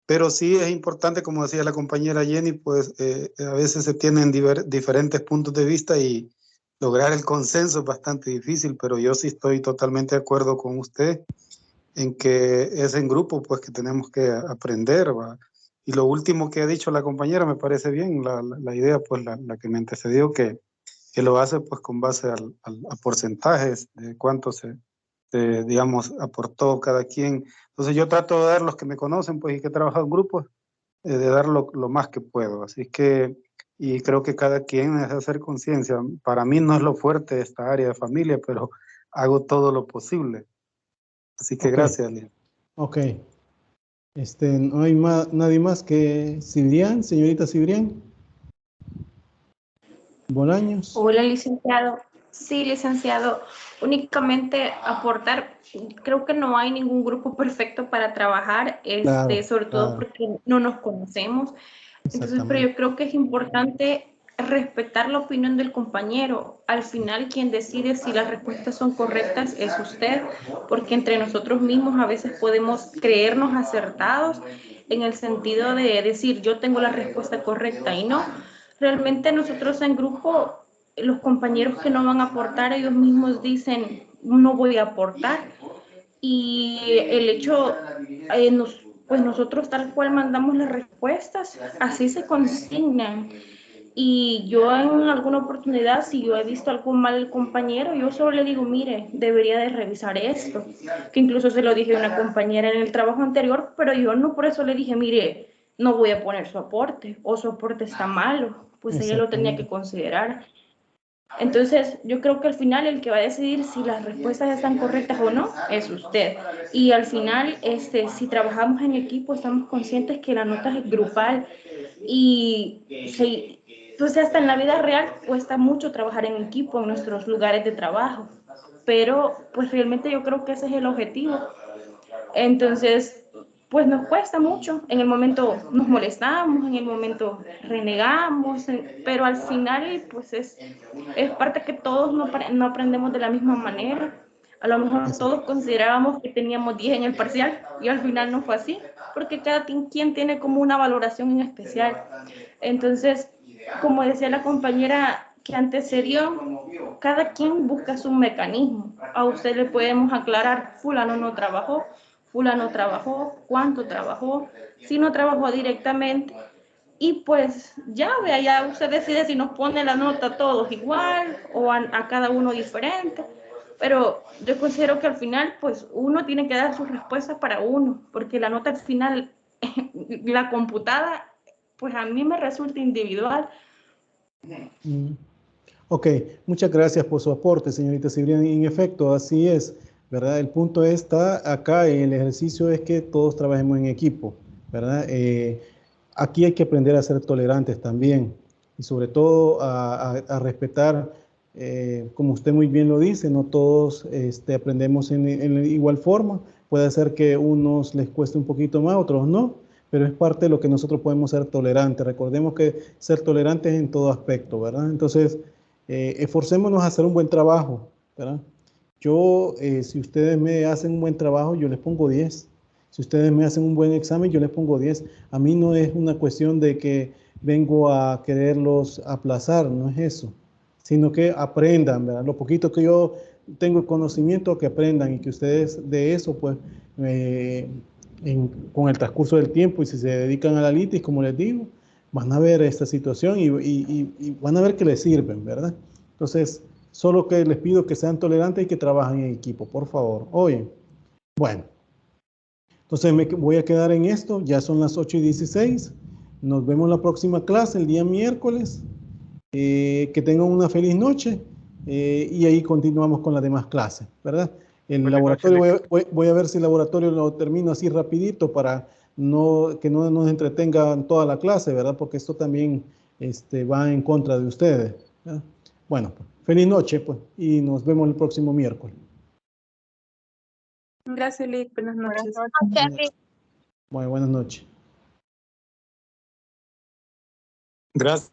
Pero sí es importante, como decía la compañera Jenny, pues a veces se tienen diferentes puntos de vista y lograr el consenso es bastante difícil, pero yo sí estoy totalmente de acuerdo con usted en que es en grupo pues que tenemos que aprender, ¿va? Y lo último que ha dicho la compañera me parece bien, la idea pues la que me antecedió, que lo hace pues con base a porcentajes de cuánto digamos, aportó cada quien. Entonces yo trato de dar, los que me conocen pues y que he trabajado en grupos, de dar lo más que puedo. Así que, y creo que cada quien es hacer conciencia. Para mí no es lo fuerte esta área de familia, pero hago todo lo posible. Así que gracias, Lía. Ok. No hay nadie más que Cibrián, señorita Cibrián. Bolaños. Hola, licenciado. Sí, licenciado. Únicamente aportar, creo que no hay ningún grupo perfecto para trabajar, Claro, sobre todo porque no nos conocemos. Entonces, pero yo creo que es importante respetar la opinión del compañero. Al final, quien decide si las respuestas son correctas es usted, porque entre nosotros mismos a veces podemos creernos acertados en el sentido de decir, yo tengo la respuesta correcta y no. Realmente nosotros en grupo, los compañeros que no van a aportar, ellos mismos dicen, no voy a aportar. Y el hecho, pues nosotros tal cual mandamos las respuestas, así se consignan. Y yo en alguna oportunidad, si yo he visto algún mal compañero, yo solo le digo, mire, debería de revisar esto. Que incluso se lo dije a una compañera en el trabajo anterior, pero yo no por eso le dije, mire, no voy a poner su aporte, o su aporte está malo, pues ella lo tenía que considerar. Entonces, yo creo que al final el que va a decidir si las respuestas están correctas o no es usted. Y al final, si trabajamos en equipo, estamos conscientes que la nota es grupal y pues hasta en la vida real cuesta mucho trabajar en equipo en nuestros lugares de trabajo. Pero, pues realmente yo creo que ese es el objetivo. Entonces, pues nos cuesta mucho. En el momento nos molestamos, en el momento renegamos, pero al final, pues es parte que todos no aprendemos de la misma manera. A lo mejor todos considerábamos que teníamos 10 en el parcial y al final no fue así, porque cada quien tiene como una valoración en especial. Entonces, como decía la compañera que antes se dio, cada quien busca su mecanismo. A usted le podemos aclarar, fulano no trabajó, cuánto trabajó, si no trabajó directamente. Y pues ya usted decide si nos pone la nota a todos igual o a cada uno diferente. Pero yo considero que al final, pues uno tiene que dar sus respuestas para uno, porque la nota al final, la computada, pues a mí me resulta individual. Ok, muchas gracias por su aporte, señorita Cibrián. En efecto, así es, ¿verdad? El punto está acá, el ejercicio es que todos trabajemos en equipo, ¿verdad? Aquí hay que aprender a ser tolerantes también. y sobre todo a respetar, como usted muy bien lo dice, no todos aprendemos en igual forma. Puede ser que unos les cueste un poquito más, otros no, pero es parte de lo que nosotros podemos ser tolerantes. Recordemos que ser tolerantes en todo aspecto, ¿verdad? Entonces, esforcémonos a hacer un buen trabajo, ¿verdad? Yo, si ustedes me hacen un buen trabajo, yo les pongo 10. Si ustedes me hacen un buen examen, yo les pongo 10. A mí no es una cuestión de que vengo a quererlos aplazar, no es eso, sino que aprendan, ¿verdad? Lo poquito que yo tengo conocimiento, que aprendan y que ustedes de eso, pues, con el transcurso del tiempo y si se dedican a la litis, como les digo, van a ver esta situación y van a ver que les sirven, ¿verdad? Entonces, solo que les pido que sean tolerantes y que trabajen en equipo, por favor. Oye, bueno. Entonces me voy a quedar en esto, ya son las 8:16. Nos vemos la próxima clase, el día miércoles. Que tengan una feliz noche y ahí continuamos con las demás clases, ¿verdad? El Feliz laboratorio, noche, voy a ver si el laboratorio lo termino así rapidito para que no nos entretengan toda la clase, ¿verdad? Porque esto también va en contra de ustedes, ¿verdad? Bueno, pues, feliz noche, pues, y nos vemos el próximo miércoles. Gracias, Liz. Buenas noches. Bueno, buenas noches. Gracias.